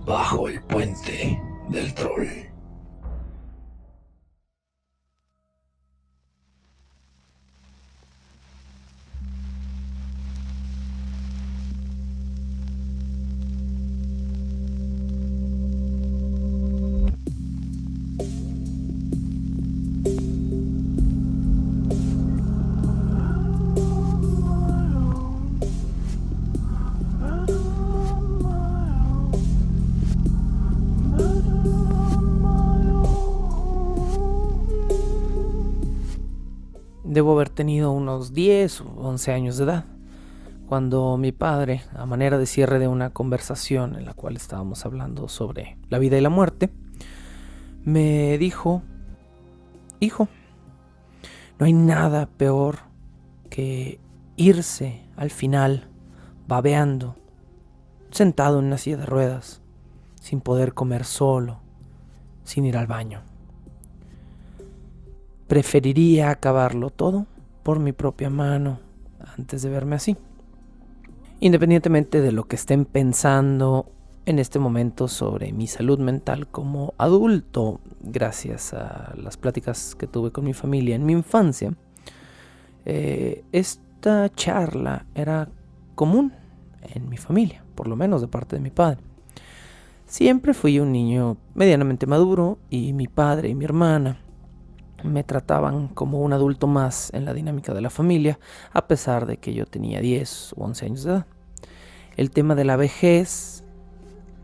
Bajo el puente del troll. Debo haber tenido unos 10 o 11 años de edad, cuando mi padre, a manera de cierre de una conversación en la cual estábamos hablando sobre la vida y la muerte, me dijo: hijo, no hay nada peor que irse al final babeando, sentado en una silla de ruedas, sin poder comer solo, sin ir al baño. Preferiría acabarlo todo por mi propia mano antes de verme así. Independientemente de lo que estén pensando en este momento sobre mi salud mental como adulto, gracias a las pláticas que tuve con mi familia en mi infancia, esta charla era común en mi familia, por lo menos de parte de mi padre. Siempre fui un niño medianamente maduro y mi padre y mi hermana me trataban como un adulto más en la dinámica de la familia, a pesar de que yo tenía 10 u 11 años de edad. El tema de la vejez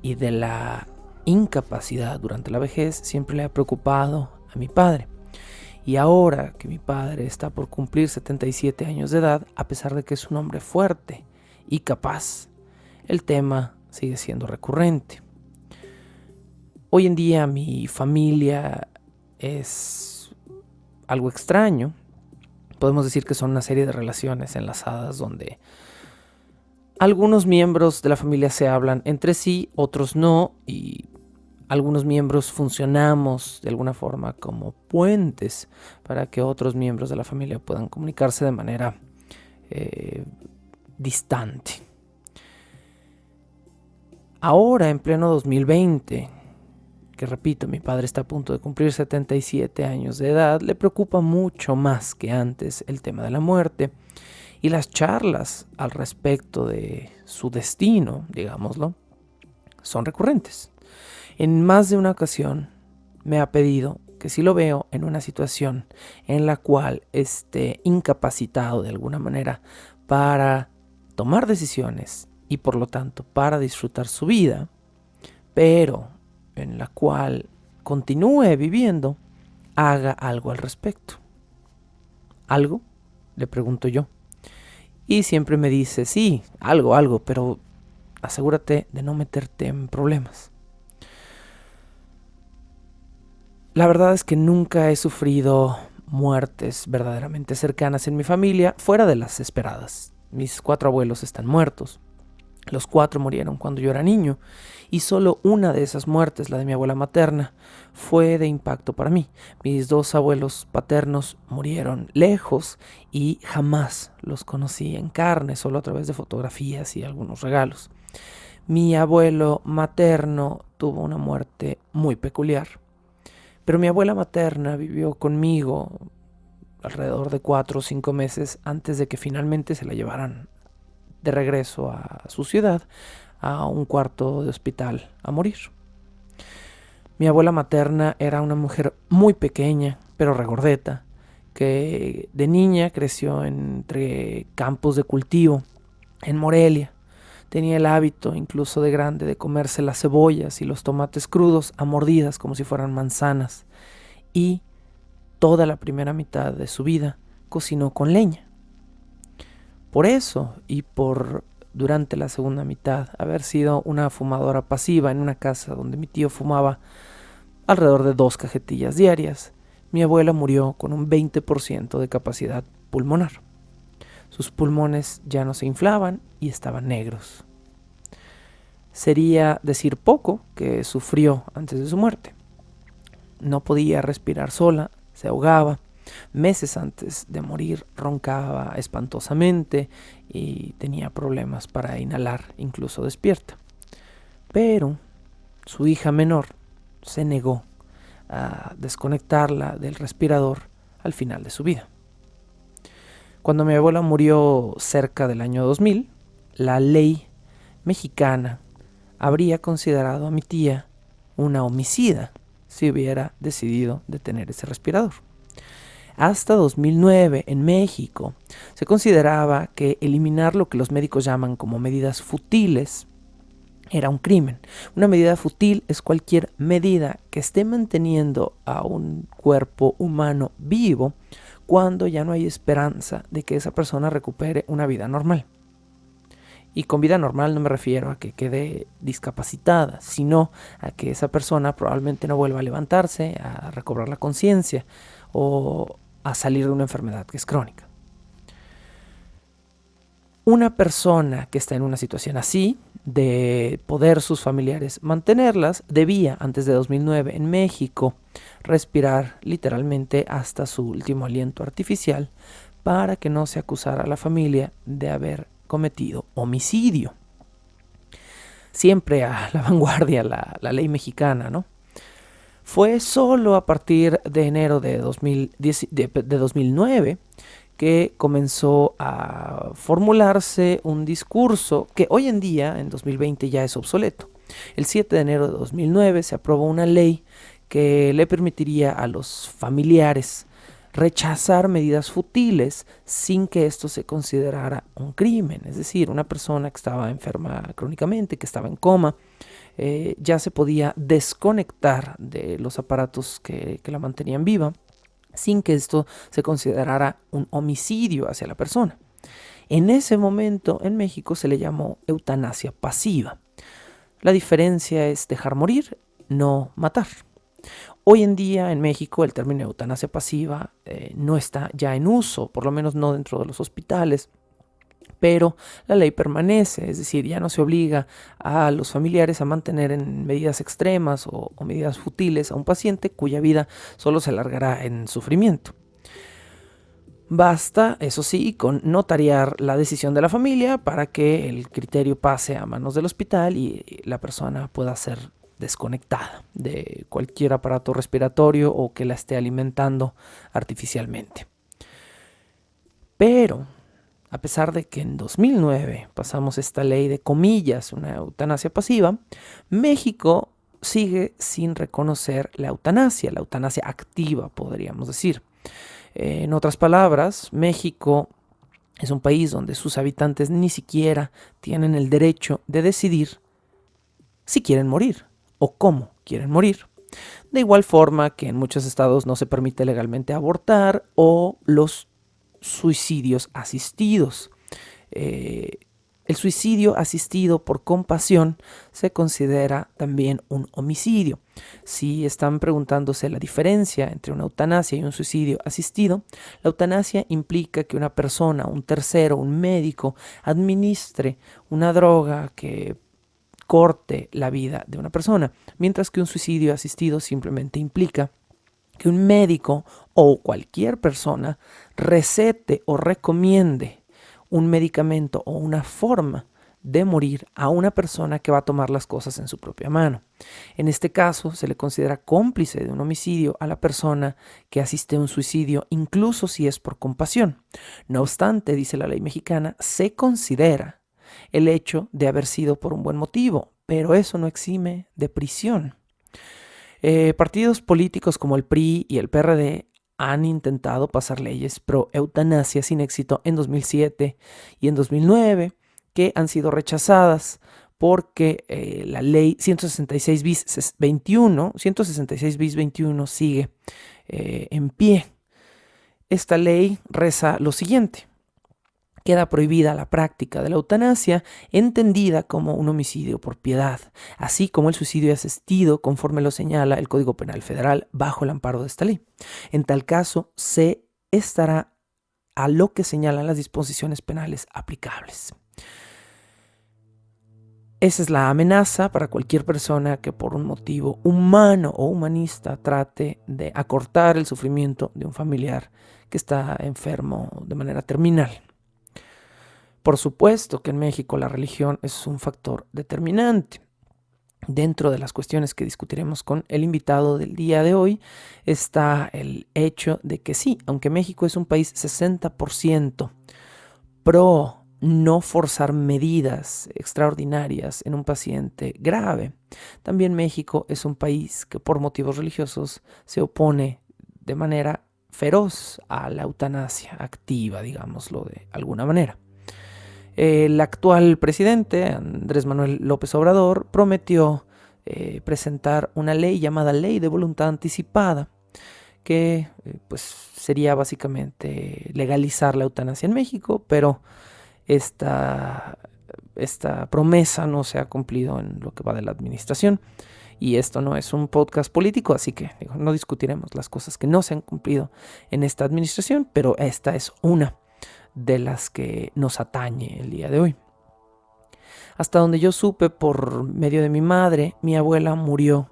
y de la incapacidad durante la vejez siempre le ha preocupado a mi padre. Y ahora que mi padre está por cumplir 77 años de edad, a pesar de que es un hombre fuerte y capaz, el tema sigue siendo recurrente. Hoy en día mi familia es algo extraño. Podemos decir que son una serie de relaciones enlazadas donde algunos miembros de la familia se hablan entre sí, otros no, y algunos miembros funcionamos de alguna forma como puentes para que otros miembros de la familia puedan comunicarse de manera distante. Ahora, en pleno 2020, que repito, mi padre está a punto de cumplir 77 años de edad, le preocupa mucho más que antes el tema de la muerte, y las charlas al respecto de su destino, digámoslo, son recurrentes. En más de una ocasión me ha pedido que si lo veo en una situación en la cual esté incapacitado de alguna manera para tomar decisiones y por lo tanto para disfrutar su vida, pero en la cual continúe viviendo, haga algo al respecto. ¿Algo?, le pregunto yo. Y siempre me dice: sí, algo, pero asegúrate de no meterte en problemas. La verdad es que nunca he sufrido muertes verdaderamente cercanas en mi familia, fuera de las esperadas. Mis 4 abuelos están muertos. Los 4 murieron cuando yo era niño, y solo una de esas muertes, la de mi abuela materna, fue de impacto para mí. Mis 2 abuelos paternos murieron lejos y jamás los conocí en carne, solo a través de fotografías y algunos regalos. Mi abuelo materno tuvo una muerte muy peculiar, pero mi abuela materna vivió conmigo alrededor de 4 o 5 meses antes de que finalmente se la llevaran de regreso a su ciudad, a un cuarto de hospital, a morir. Mi abuela materna era una mujer muy pequeña, pero regordeta, que de niña creció entre campos de cultivo en Morelia. Tenía el hábito, incluso de grande, de comerse las cebollas y los tomates crudos a mordidas como si fueran manzanas. Y toda la primera mitad de su vida cocinó con leña. Por eso, y por durante la segunda mitad haber sido una fumadora pasiva en una casa donde mi tío fumaba alrededor de 2 cajetillas diarias, mi abuela murió con un 20% de capacidad pulmonar. Sus pulmones ya no se inflaban y estaban negros. Sería decir poco que sufrió antes de su muerte. No podía respirar sola, se ahogaba, Meses antes de morir roncaba espantosamente y tenía problemas para inhalar, incluso despierta. Pero su hija menor se negó a desconectarla del respirador al final de su vida. Cuando mi abuela murió cerca del año 2000, la ley mexicana habría considerado a mi tía una homicida si hubiera decidido detener ese respirador. Hasta 2009 en México se consideraba que eliminar lo que los médicos llaman como medidas futiles era un crimen. Una medida fútil es cualquier medida que esté manteniendo a un cuerpo humano vivo cuando ya no hay esperanza de que esa persona recupere una vida normal. Y con vida normal no me refiero a que quede discapacitada, sino a que esa persona probablemente no vuelva a levantarse, a recobrar la conciencia o a salir de una enfermedad que es crónica. Una persona que está en una situación así, de poder sus familiares mantenerlas, debía antes de 2009 en México respirar literalmente hasta su último aliento artificial para que no se acusara a la familia de haber cometido homicidio. Siempre a la vanguardia la ley mexicana, ¿no? Fue solo a partir de enero de 2009 que comenzó a formularse un discurso que hoy en día, en 2020, ya es obsoleto. El 7 de enero de 2009 se aprobó una ley que le permitiría a los familiares rechazar medidas futiles sin que esto se considerara un crimen. Es decir, una persona que estaba enferma crónicamente, que estaba en coma, ya se podía desconectar de los aparatos que la mantenían viva sin que esto se considerara un homicidio hacia la persona. En ese momento en México se le llamó eutanasia pasiva. La diferencia es dejar morir, no matar. Hoy en día en México el término eutanasia pasiva no está ya en uso, por lo menos no dentro de los hospitales, pero la ley permanece, es decir, ya no se obliga a los familiares a mantener en medidas extremas o medidas futiles a un paciente cuya vida solo se alargará en sufrimiento. Basta, eso sí, con notariar la decisión de la familia para que el criterio pase a manos del hospital y la persona pueda ser desconectada de cualquier aparato respiratorio o que la esté alimentando artificialmente. Pero a pesar de que en 2009 pasamos esta ley de comillas, una eutanasia pasiva, México sigue sin reconocer la eutanasia activa, podríamos decir. En otras palabras, México es un país donde sus habitantes ni siquiera tienen el derecho de decidir si quieren morir o cómo quieren morir. De igual forma que en muchos estados no se permite legalmente abortar o los suicidios asistidos. El suicidio asistido por compasión se considera también un homicidio. Si están preguntándose la diferencia entre una eutanasia y un suicidio asistido, la eutanasia implica que una persona, un tercero, un médico, administre una droga que corte la vida de una persona, mientras que un suicidio asistido simplemente implica que un médico o cualquier persona recete o recomiende un medicamento o una forma de morir a una persona que va a tomar las cosas en su propia mano. En este caso, se le considera cómplice de un homicidio a la persona que asiste a un suicidio, incluso si es por compasión. No obstante, dice la ley mexicana, se considera el hecho de haber sido por un buen motivo, pero eso no exime de prisión. Partidos políticos como el PRI y el PRD han intentado pasar leyes pro eutanasia sin éxito en 2007 y en 2009, que han sido rechazadas porque la ley 166 bis 21 sigue en pie. Esta ley reza lo siguiente: queda prohibida la práctica de la eutanasia, entendida como un homicidio por piedad, así como el suicidio asistido, conforme lo señala el Código Penal Federal, bajo el amparo de esta ley. En tal caso, se estará a lo que señalan las disposiciones penales aplicables. Esa es la amenaza para cualquier persona que por un motivo humano o humanista trate de acortar el sufrimiento de un familiar que está enfermo de manera terminal. Por supuesto que en México la religión es un factor determinante. Dentro de las cuestiones que discutiremos con el invitado del día de hoy está el hecho de que sí, aunque México es un país 60% pro no forzar medidas extraordinarias en un paciente grave, también México es un país que por motivos religiosos se opone de manera feroz a la eutanasia activa, digámoslo de alguna manera. El actual presidente, Andrés Manuel López Obrador, prometió presentar una ley llamada Ley de Voluntad Anticipada, que pues sería básicamente legalizar la eutanasia en México, pero esta promesa no se ha cumplido en lo que va de la administración. Y esto no es un podcast político, así que no discutiremos las cosas que no se han cumplido en esta administración, pero esta es una de las que nos atañe el día de hoy. Hasta donde yo supe por medio de mi madre, mi abuela murió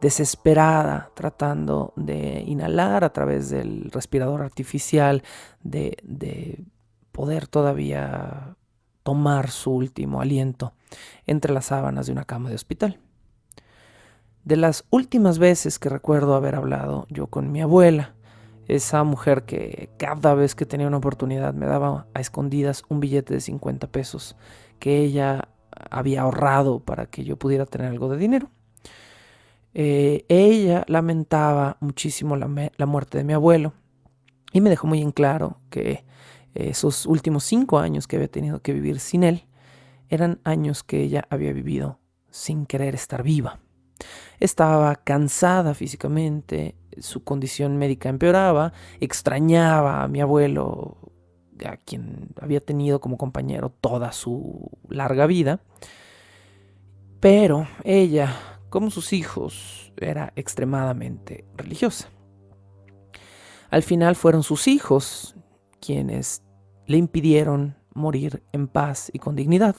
desesperada tratando de inhalar a través del respirador artificial, de poder todavía tomar su último aliento entre las sábanas de una cama de hospital. De las últimas veces que recuerdo haber hablado yo con mi abuela, esa mujer que cada vez que tenía una oportunidad me daba a escondidas un billete de 50 pesos que ella había ahorrado para que yo pudiera tener algo de dinero. Ella lamentaba muchísimo la muerte de mi abuelo y me dejó muy en claro que esos últimos 5 años que había tenido que vivir sin él eran años que ella había vivido sin querer estar viva. Estaba cansada físicamente, su condición médica empeoraba, extrañaba a mi abuelo, a quien había tenido como compañero toda su larga vida, pero ella, como sus hijos, era extremadamente religiosa. Al final fueron sus hijos quienes le impidieron morir en paz y con dignidad,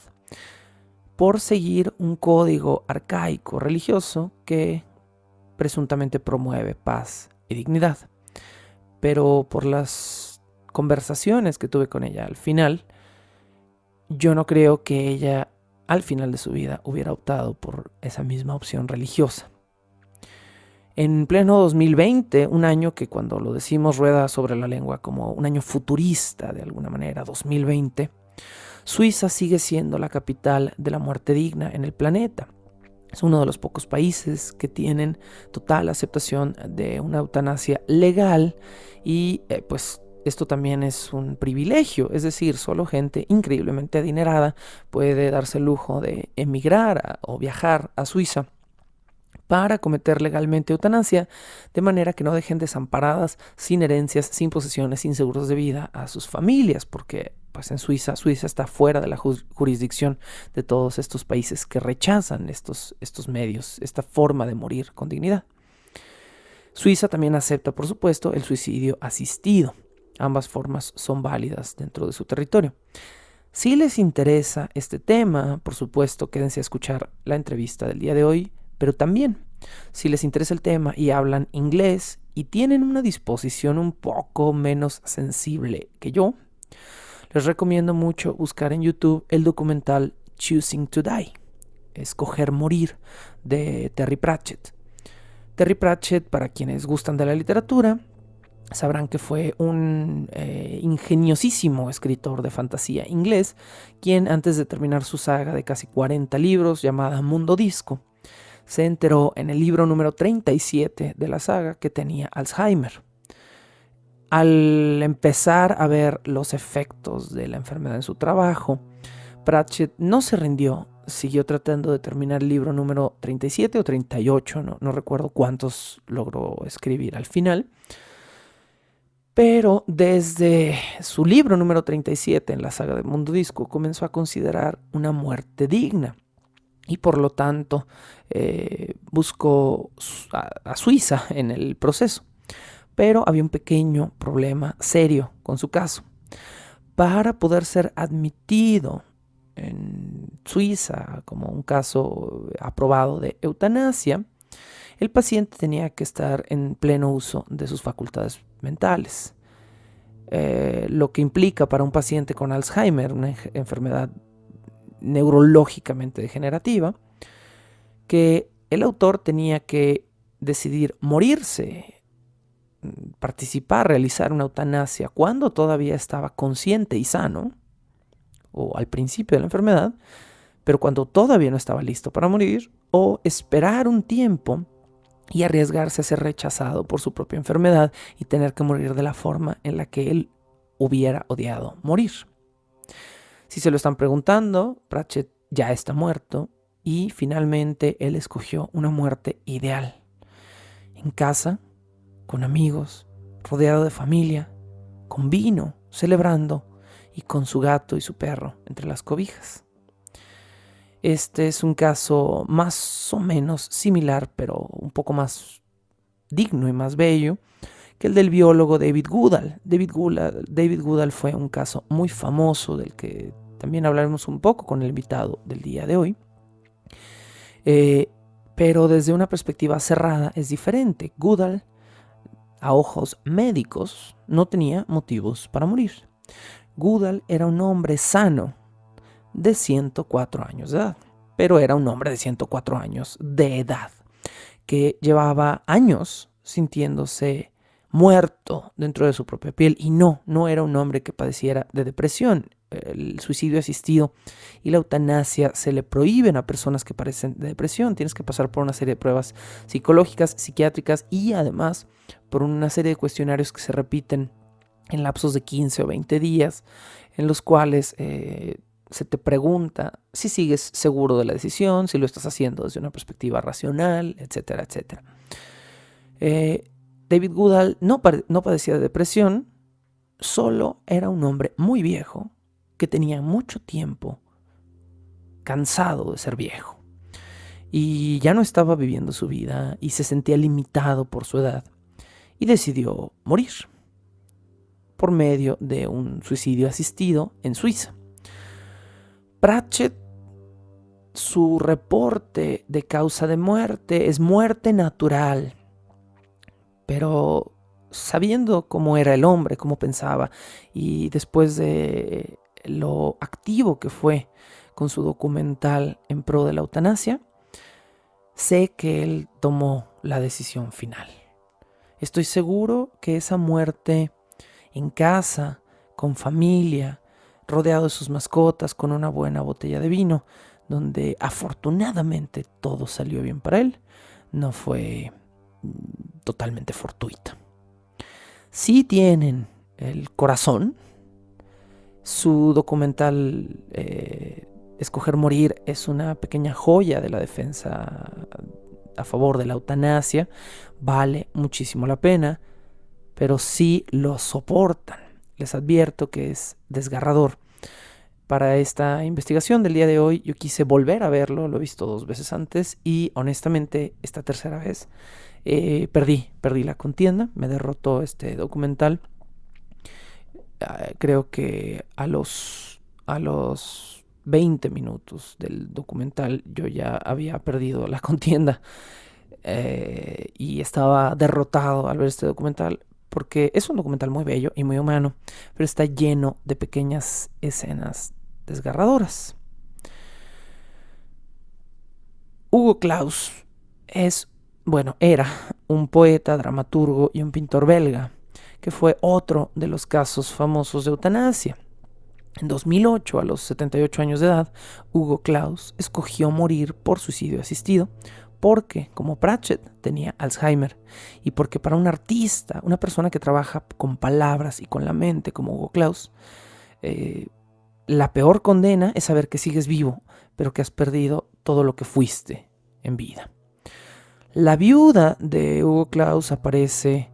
por seguir un código arcaico religioso que presuntamente promueve paz y dignidad. Pero por las conversaciones que tuve con ella al final, yo no creo que ella al final de su vida hubiera optado por esa misma opción religiosa. En pleno 2020, un año que cuando lo decimos rueda sobre la lengua como un año futurista de alguna manera, 2020, Suiza sigue siendo la capital de la muerte digna en el planeta. Es uno de los pocos países que tienen total aceptación de una eutanasia legal y pues esto también es un privilegio, es decir, solo gente increíblemente adinerada puede darse el lujo de emigrar o viajar a Suiza para cometer legalmente eutanasia, de manera que no dejen desamparadas, sin herencias, sin posesiones, sin seguros de vida a sus familias, porque pues en Suiza está fuera de la jurisdicción de todos estos países que rechazan estos medios, esta forma de morir con dignidad. Suiza también acepta, por supuesto, el suicidio asistido. Ambas formas son válidas dentro de su territorio. Si les interesa este tema, por supuesto, quédense a escuchar la entrevista del día de hoy, pero también, si les interesa el tema y hablan inglés y tienen una disposición un poco menos sensible que yo, les recomiendo mucho buscar en YouTube el documental Choosing to Die, Escoger Morir, de Terry Pratchett. Terry Pratchett, para quienes gustan de la literatura, sabrán que fue un ingeniosísimo escritor de fantasía inglés, quien antes de terminar su saga de casi 40 libros llamada Mundo Disco, se enteró en el libro número 37 de la saga que tenía Alzheimer. Al empezar a ver los efectos de la enfermedad en su trabajo, Pratchett no se rindió, siguió tratando de terminar el libro número 37 o 38, no recuerdo cuántos logró escribir al final, pero desde su libro número 37 en la saga de Mundo Disco comenzó a considerar una muerte digna y por lo tanto buscó a Suiza en el proceso. Pero había un pequeño problema serio con su caso. Para poder ser admitido Suiza como un caso aprobado de eutanasia, el paciente tenía que estar en pleno uso de sus facultades mentales. Lo que implica para un paciente con Alzheimer, una enfermedad neurológicamente degenerativa, que el autor tenía que decidir morirse, participar, realizar una eutanasia cuando todavía estaba consciente y sano, o al principio de la enfermedad, pero cuando todavía no estaba listo para morir, o esperar un tiempo y arriesgarse a ser rechazado por su propia enfermedad y tener que morir de la forma en la que él hubiera odiado morir. Si se lo están preguntando, Pratchett ya está muerto y finalmente él escogió una muerte ideal. En casa, con amigos, rodeado de familia, con vino, celebrando y con su gato y su perro entre las cobijas. Este es un caso más o menos similar, pero un poco más digno y más bello que el del biólogo David Goodall. David Goodall fue un caso muy famoso del que también hablaremos un poco con el invitado del día de hoy. Pero desde una perspectiva cerrada es diferente. Goodall, a ojos médicos, no tenía motivos para morir. Goodall era un hombre sano de 104 años de edad, pero era un hombre de 104 años de edad que llevaba años sintiéndose muerto dentro de su propia piel y no era un hombre que padeciera de depresión. El suicidio asistido y la eutanasia se le prohíben a personas que padecen de depresión. Tienes que pasar por una serie de pruebas psicológicas, psiquiátricas y además por una serie de cuestionarios que se repiten en lapsos de 15 o 20 días, en los cuales se te pregunta si sigues seguro de la decisión, si lo estás haciendo desde una perspectiva racional, etcétera, etcétera. David Goodall no padecía de depresión, solo era un hombre muy viejo que tenía mucho tiempo cansado de ser viejo y ya no estaba viviendo su vida y se sentía limitado por su edad y decidió morir por medio de un suicidio asistido en Suiza. Pratchett, su reporte de causa de muerte es muerte natural, pero sabiendo cómo era el hombre, cómo pensaba, y después de lo activo que fue con su documental en pro de la eutanasia, sé que él tomó la decisión final. Estoy seguro que esa muerte en casa, con familia, rodeado de sus mascotas, con una buena botella de vino, donde afortunadamente todo salió bien para él, no fue totalmente fortuita. Si tienen el corazón, su documental Escoger Morir es una pequeña joya de la defensa a favor de la eutanasia. Vale muchísimo la pena, pero si lo soportan, les advierto que es desgarrador. Para esta investigación del día de hoy yo quise volver a verlo, lo he visto 2 veces antes y honestamente esta tercera vez perdí la contienda, me derrotó este documental. Creo que a los 20 minutos del documental yo ya había perdido la contienda y estaba derrotado al ver este documental, porque es un documental muy bello y muy humano, pero está lleno de pequeñas escenas desgarradoras. Hugo Claus era un poeta, dramaturgo y un pintor belga, que fue otro de los casos famosos de eutanasia. En 2008, a los 78 años de edad, Hugo Claus escogió morir por suicidio asistido porque, como Pratchett, tenía Alzheimer y porque para un artista, una persona que trabaja con palabras y con la mente como Hugo Claus, la peor condena es saber que sigues vivo, pero que has perdido todo lo que fuiste en vida. La viuda de Hugo Claus aparece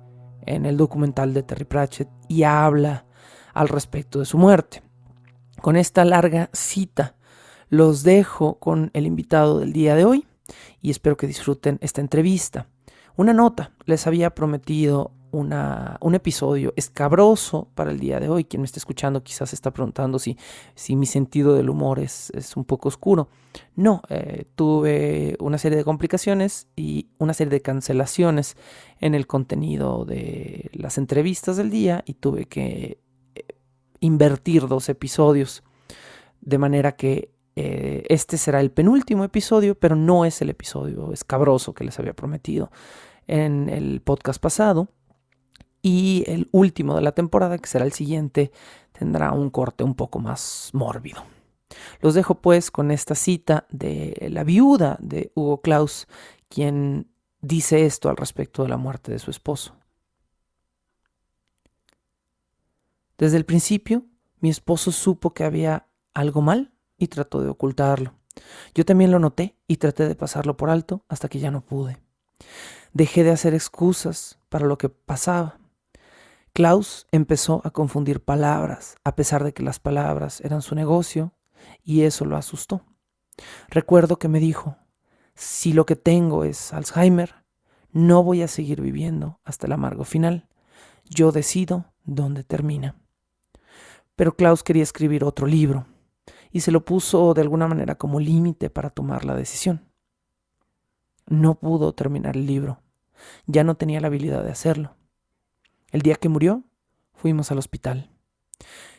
en el documental de Terry Pratchett y habla al respecto de su muerte. Con esta larga cita los dejo con el invitado del día de hoy y espero que disfruten esta entrevista. Una nota, les había prometido un episodio escabroso para el día de hoy. Quien me está escuchando quizás se está preguntando si mi sentido del humor es un poco oscuro. No, tuve una serie de complicaciones y una serie de cancelaciones en el contenido de las entrevistas del día y tuve que invertir 2 episodios, de manera que este será el penúltimo episodio, pero no es el episodio escabroso que les había prometido en el podcast pasado. Y el último de la temporada, que será el siguiente, tendrá un corte un poco más mórbido. Los dejo pues con esta cita de la viuda de Hugo Claus, quien dice esto al respecto de la muerte de su esposo. Desde el principio, mi esposo supo que había algo mal y trató de ocultarlo. Yo también lo noté y traté de pasarlo por alto hasta que ya no pude. Dejé de hacer excusas para lo que pasaba. Klaus empezó a confundir palabras, a pesar de que las palabras eran su negocio, y eso lo asustó. Recuerdo que me dijo, si lo que tengo es Alzheimer, no voy a seguir viviendo hasta el amargo final. Yo decido dónde termina. Pero Klaus quería escribir otro libro, y se lo puso de alguna manera como límite para tomar la decisión. No pudo terminar el libro. Ya no tenía la habilidad de hacerlo. El día que murió, fuimos al hospital.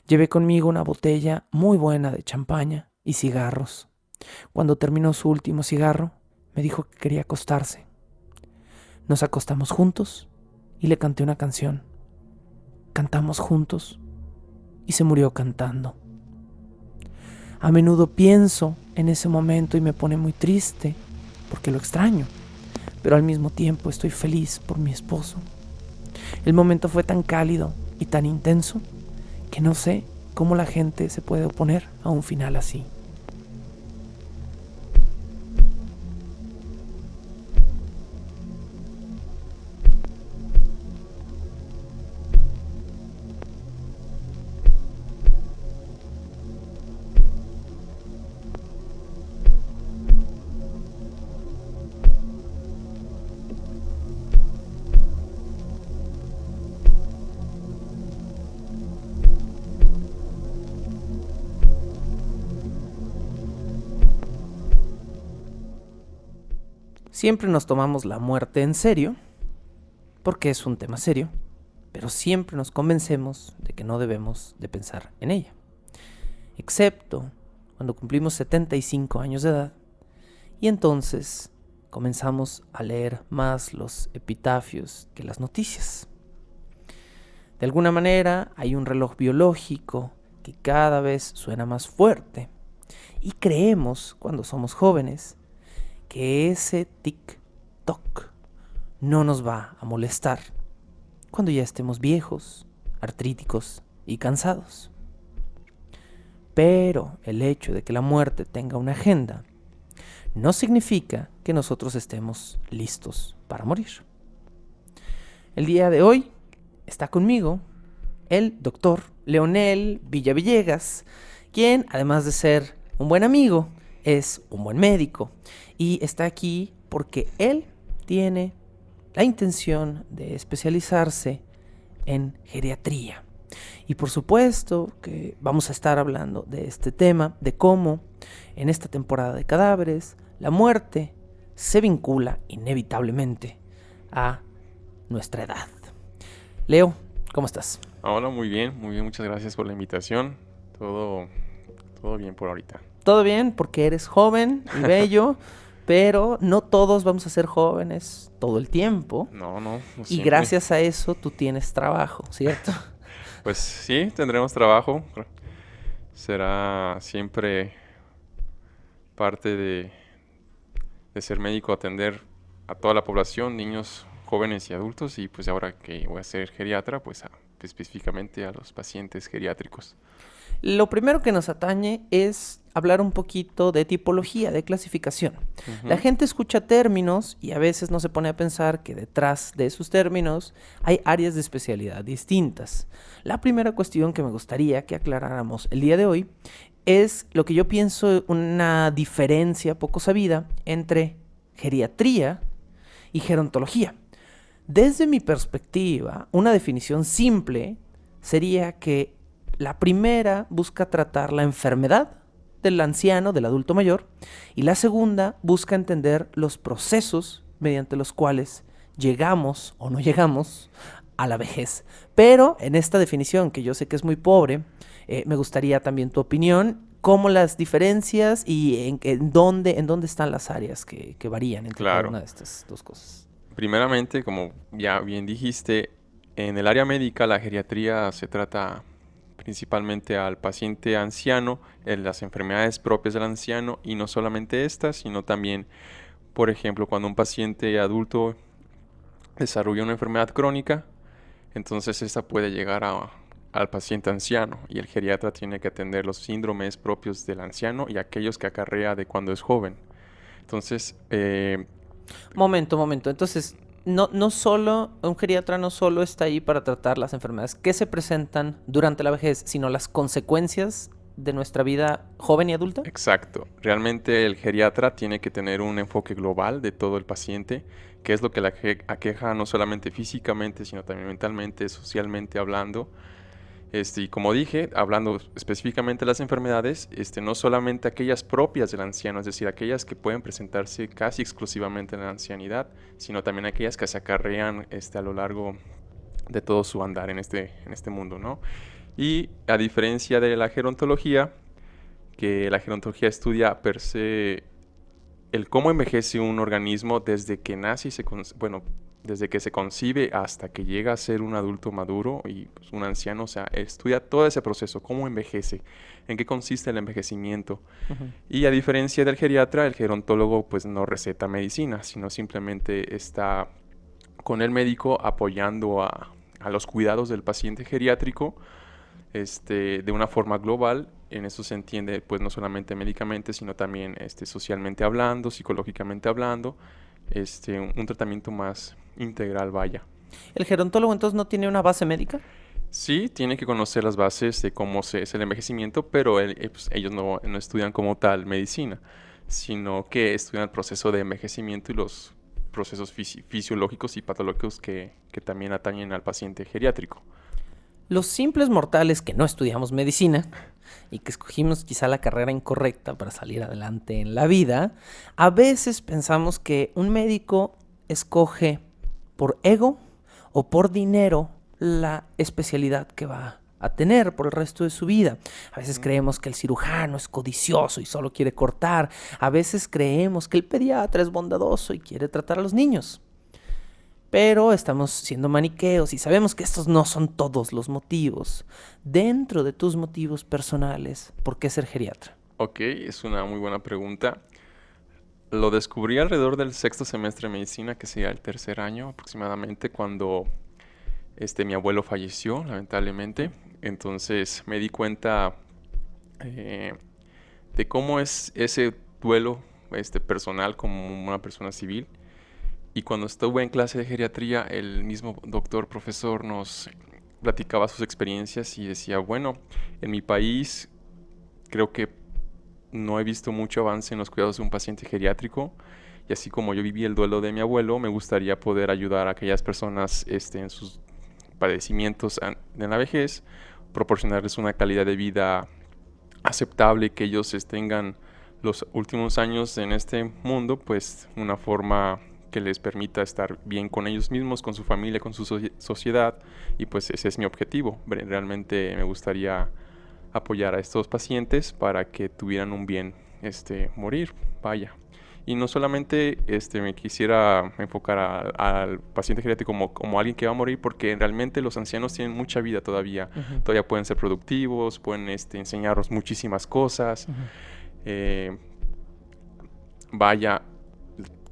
Llevé conmigo una botella muy buena de champaña y cigarros. Cuando terminó su último cigarro, me dijo que quería acostarse. Nos acostamos juntos y le canté una canción. Cantamos juntos y se murió cantando. A menudo pienso en ese momento y me pone muy triste porque lo extraño, pero al mismo tiempo estoy feliz por mi esposo. El momento fue tan cálido y tan intenso que no sé cómo la gente se puede oponer a un final así. Siempre nos tomamos la muerte en serio, porque es un tema serio, pero siempre nos convencemos de que no debemos de pensar en ella. Excepto cuando cumplimos 75 años de edad, y entonces comenzamos a leer más los epitafios que las noticias. De alguna manera hay un reloj biológico que cada vez suena más fuerte, y creemos, cuando somos jóvenes, que ese tic-toc no nos va a molestar cuando ya estemos viejos, artríticos y cansados. Pero el hecho de que la muerte tenga una agenda no significa que nosotros estemos listos para morir. El día de hoy está conmigo el doctor Leonel Villavillegas, quien, además de ser un buen amigo, es un buen médico y está aquí porque él tiene la intención de especializarse en geriatría. Y por supuesto que vamos a estar hablando de este tema, de cómo en esta temporada de cadáveres la muerte se vincula inevitablemente a nuestra edad. Leo, ¿cómo estás? Hola, muy bien, muchas gracias por la invitación. Todo bien por ahorita. Todo bien porque eres joven y bello, pero no todos vamos a ser jóvenes todo el tiempo. No Y siempre. gracias a eso tú tienes trabajo, ¿cierto? Pues sí, tendremos trabajo. Será siempre parte de ser médico, atender a toda la población, niños, jóvenes y adultos. Y pues ahora que voy a ser geriatra, pues específicamente a los pacientes geriátricos. Lo primero que nos atañe es hablar un poquito de tipología, de clasificación. La gente escucha términos y a veces no se pone a pensar que detrás de esos términos hay áreas de especialidad distintas. La primera cuestión que me gustaría que aclaráramos el día de hoy es lo que yo pienso una diferencia poco sabida entre geriatría y gerontología. Desde mi perspectiva, una definición simple sería que la primera busca tratar la enfermedad del anciano, del adulto mayor, y la segunda busca entender los procesos mediante los cuales llegamos o no llegamos a la vejez. Pero en esta definición, que yo sé que es muy pobre, me gustaría también tu opinión, cómo las diferencias y en dónde están las áreas que varían entre cada Claro. una de estas dos cosas. Primeramente, como ya bien dijiste, en el área médica la geriatría se trata principalmente al paciente anciano, en las enfermedades propias del anciano y no solamente estas, sino también, por ejemplo, cuando un paciente adulto desarrolla una enfermedad crónica, entonces esta puede llegar al paciente anciano y el geriatra tiene que atender los síndromes propios del anciano y aquellos que acarrea de cuando es joven. Entonces, Momento. Entonces, no solo, un geriatra no solo está ahí para tratar las enfermedades que se presentan durante la vejez, sino las consecuencias de nuestra vida joven y adulta. exacto. Realmente el geriatra tiene que tener un enfoque global de todo el paciente, que es lo que la aqueja no solamente físicamente, sino también mentalmente, socialmente hablando. Y como dije, hablando específicamente de las enfermedades, no solamente aquellas propias del anciano, es decir, aquellas que pueden presentarse casi exclusivamente en la ancianidad, sino también aquellas que se acarrean a lo largo de todo su andar en este mundo, ¿no? Y a diferencia de la gerontología, que la gerontología estudia per se el cómo envejece un organismo desde que nace y desde que se concibe hasta que llega a ser un adulto maduro y pues, un anciano, o sea, estudia todo ese proceso, cómo envejece, en qué consiste el envejecimiento. Ujú. Y a diferencia del geriatra, el gerontólogo pues no receta medicina, sino simplemente está con el médico apoyando a los cuidados del paciente geriátrico de una forma global. En eso se entiende pues no solamente médicamente, sino también socialmente hablando, psicológicamente hablando, un tratamiento más integral, vaya. ¿El gerontólogo entonces no tiene una base médica? Sí, tiene que conocer las bases de cómo es el envejecimiento, pero pues, ellos no estudian como tal medicina, sino que estudian el proceso de envejecimiento y los procesos fisiológicos y patológicos que también atañen al paciente geriátrico. Los simples mortales que no estudiamos medicina y que escogimos quizá la carrera incorrecta para salir adelante en la vida, a veces pensamos que un médico escoge por ego o por dinero la especialidad que va a tener por el resto de su vida. A veces creemos que el cirujano es codicioso y solo quiere cortar. A veces creemos que el pediatra es bondadoso y quiere tratar a los niños. Pero estamos siendo maniqueos y sabemos que estos no son todos los motivos. Dentro de tus motivos personales, ¿por qué ser geriatra? Ok, es una muy buena pregunta. Lo descubrí alrededor del sexto semestre de medicina, que sería el tercer año aproximadamente, cuando mi abuelo falleció, lamentablemente. Entonces me di cuenta de cómo es ese duelo personal como una persona civil. Y cuando estuve en clase de geriatría, el mismo doctor profesor nos platicaba sus experiencias y decía, bueno, en mi país creo que no he visto mucho avance en los cuidados de un paciente geriátrico. Y así como yo viví el duelo de mi abuelo, me gustaría poder ayudar a aquellas personas en sus padecimientos en la vejez, proporcionarles una calidad de vida aceptable, que ellos tengan los últimos años en este mundo, pues una forma que les permita estar bien con ellos mismos, con su familia, con su sociedad, y pues ese es mi objetivo. Realmente me gustaría apoyar a estos pacientes para que tuvieran un bien morir, vaya. Y no solamente me quisiera enfocar al paciente geriátrico como alguien que va a morir, porque realmente los ancianos tienen mucha vida todavía. Uh-huh. Todavía pueden ser productivos, pueden enseñarnos muchísimas cosas. Uh-huh. Vaya,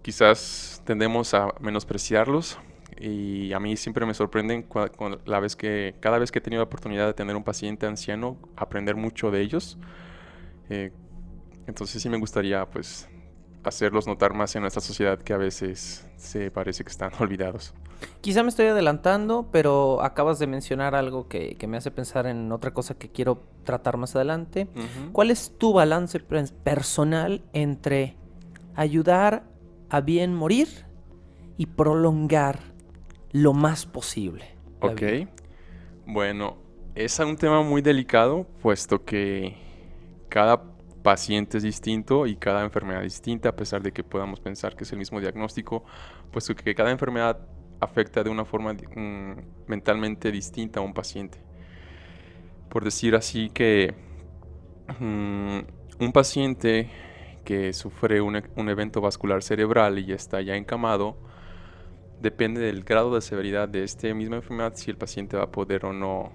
quizás tendemos a menospreciarlos, y a mí siempre me sorprenden cada vez que he tenido la oportunidad de tener un paciente anciano, aprender mucho de ellos. Entonces sí me gustaría pues hacerlos notar más en nuestra sociedad, que a veces se parece que están olvidados. Quizá me estoy adelantando, pero acabas de mencionar algo que me hace pensar en otra cosa que quiero tratar más adelante. Uh-huh. ¿Cuál es tu balance personal entre ayudar a bien morir y prolongar lo más posible la Ok. vida. Bueno, es un tema muy delicado, puesto que cada paciente es distinto y cada enfermedad es distinta, a pesar de que podamos pensar que es el mismo diagnóstico, puesto que cada enfermedad afecta de una forma mentalmente distinta a un paciente. Por decir así que mm, un paciente que sufre un evento vascular cerebral y está ya encamado, depende del grado de severidad de esta misma enfermedad si el paciente va a poder o no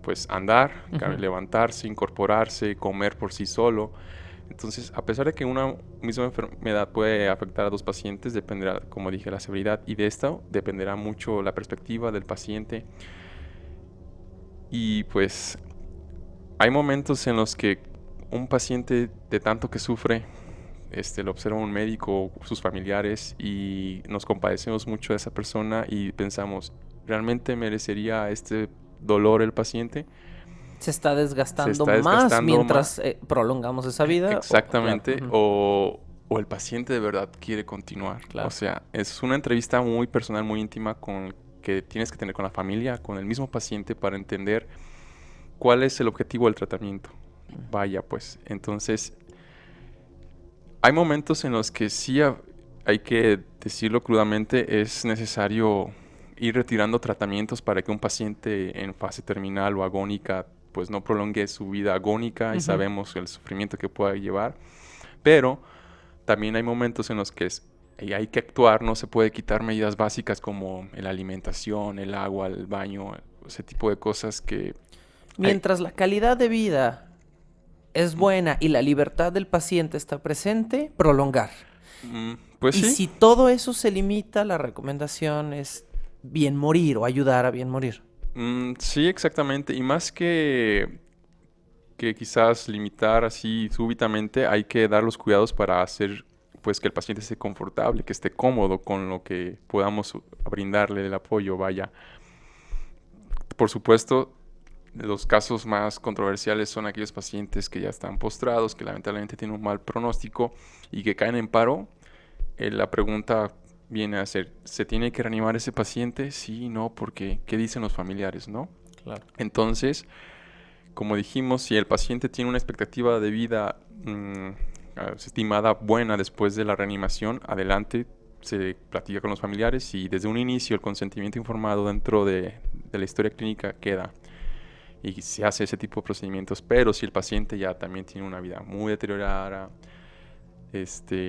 pues andar, Ujú. levantarse, incorporarse, comer por sí solo. Entonces, a pesar de que una misma enfermedad puede afectar a dos pacientes, dependerá, como dije, la severidad y de esto dependerá mucho la perspectiva del paciente. Y pues hay momentos en los que un paciente de tanto que sufre, lo observa un médico o sus familiares y nos compadecemos mucho de esa persona y pensamos, ¿realmente merecería este dolor el paciente? Se está Se desgastando está más desgastando más. mientras prolongamos esa vida. Claro, Exactamente, ujú, o el paciente de verdad quiere continuar. O claro. sea, es una entrevista muy personal, muy íntima que tienes que tener con la familia, con el mismo paciente para entender cuál es el objetivo del tratamiento. Vaya, pues, entonces hay momentos en los que sí hay que decirlo crudamente, es necesario ir retirando tratamientos para que un paciente en fase terminal o agónica pues no prolongue su vida agónica y Ujú. sabemos el sufrimiento que pueda llevar, pero también hay momentos en los que y hay que actuar, no se puede quitar medidas básicas como la alimentación, el agua, el baño, ese tipo de cosas que hay. Mientras la calidad de vida es buena y la libertad del paciente está presente, prolongar. Pues Y sí. si todo eso se limita, la recomendación es bien morir o ayudar a bien morir. Sí, exactamente. Y más que quizás limitar así súbitamente, hay que dar los cuidados para hacer pues que el paciente esté confortable, que esté cómodo con lo que podamos brindarle el apoyo, vaya. Por supuesto, los casos más controversiales son aquellos pacientes que ya están postrados, que lamentablemente tienen un mal pronóstico y que caen en paro. La pregunta viene a ser, ¿se tiene que reanimar ese paciente? Sí, no, porque ¿qué dicen los familiares, no? Claro. Entonces, como dijimos, si el paciente tiene una expectativa de vida estimada buena después de la reanimación, adelante, se platica con los familiares y desde un inicio el consentimiento informado dentro de la historia clínica queda y se hace ese tipo de procedimientos. Pero si el paciente ya también tiene una vida muy deteriorada,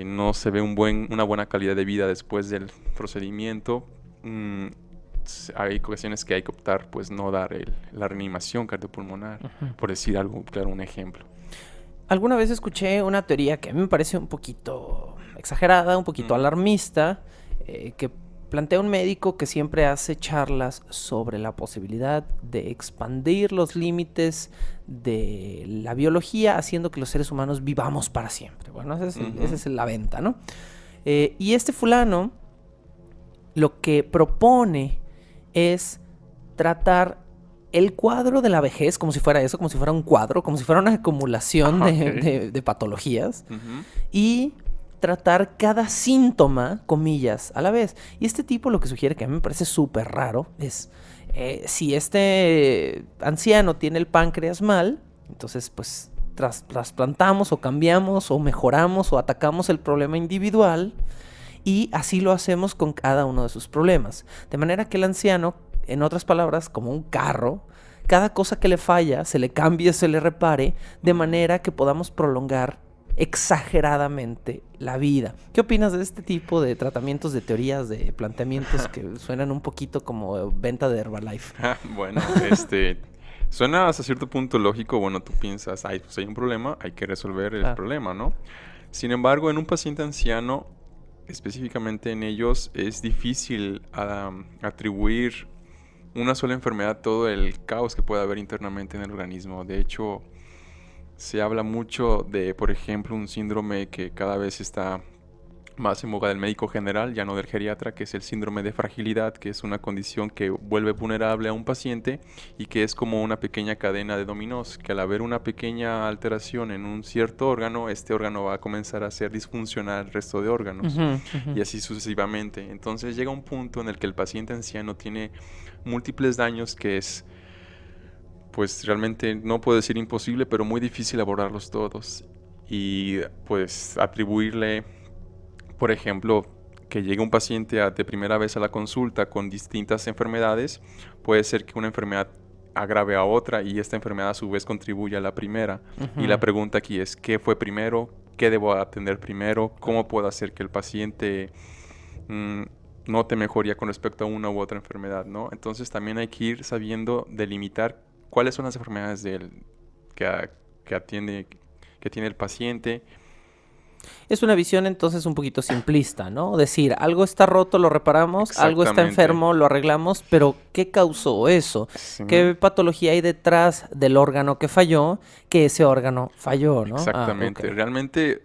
no se ve una buena calidad de vida después del procedimiento, hay ocasiones que hay que optar, pues no dar la reanimación cardiopulmonar, Ujú. por decir algo, claro, un ejemplo. Alguna vez escuché una teoría que a mí me parece un poquito exagerada, un poquito Mm, alarmista, que plantea un médico que siempre hace charlas sobre la posibilidad de expandir los límites de la biología, haciendo que los seres humanos vivamos para siempre. Bueno, esa ujú. es la venta, ¿no? Y este fulano lo que propone es tratar el cuadro de la vejez como si fuera eso, como si fuera un cuadro, como si fuera una acumulación Ok. de patologías, Ujú. y tratar cada síntoma, comillas, a la vez. Y este tipo lo que sugiere, que a mí me parece súper raro, es si este anciano tiene el páncreas mal, entonces pues trasplantamos o cambiamos o mejoramos o atacamos el problema individual y así lo hacemos con cada uno de sus problemas. De manera que el anciano, en otras palabras, como un carro, cada cosa que le falla, se le cambie, se le repare, de manera que podamos prolongar exageradamente la vida. ¿Qué opinas de este tipo de tratamientos, de teorías, de planteamientos que suenan un poquito como venta de Herbalife? Bueno, suena hasta cierto punto lógico. Bueno, tú piensas, ay, pues hay un problema, hay que resolver el Claro. problema, ¿no? Sin embargo, en un paciente anciano, específicamente en ellos, es difícil atribuir una sola enfermedad todo el caos que puede haber internamente en el organismo. De hecho, se habla mucho de, por ejemplo, un síndrome que cada vez está más en boga del médico general, ya no del geriatra, que es el síndrome de fragilidad, que es una condición que vuelve vulnerable a un paciente y que es como una pequeña cadena de dominós, que al haber una pequeña alteración en un cierto órgano, este órgano va a comenzar a ser disfuncional el resto de órganos y así sucesivamente. Entonces llega un punto en el que el paciente anciano tiene múltiples daños que es, pues realmente no puedo decir imposible, pero muy difícil abordarlos todos y pues atribuirle, por ejemplo, que llegue un paciente de primera vez a la consulta con distintas enfermedades, puede ser que una enfermedad agrave a otra y esta enfermedad a su vez contribuye a la primera. Y la pregunta aquí es, ¿qué fue primero? ¿Qué debo atender primero? ¿Cómo puedo hacer que el paciente note mejoría con respecto a una u otra enfermedad, ¿no? Entonces también hay que ir sabiendo delimitar cuáles son las enfermedades que atiende, que tiene el paciente. Es una visión entonces un poquito simplista, ¿no? Decir, algo está roto, lo reparamos, algo está Exactamente. enfermo, lo arreglamos, pero ¿qué causó eso? Sí. ¿Qué patología hay detrás del órgano que falló, que ese órgano falló, ¿no? Exactamente. Ok. Realmente,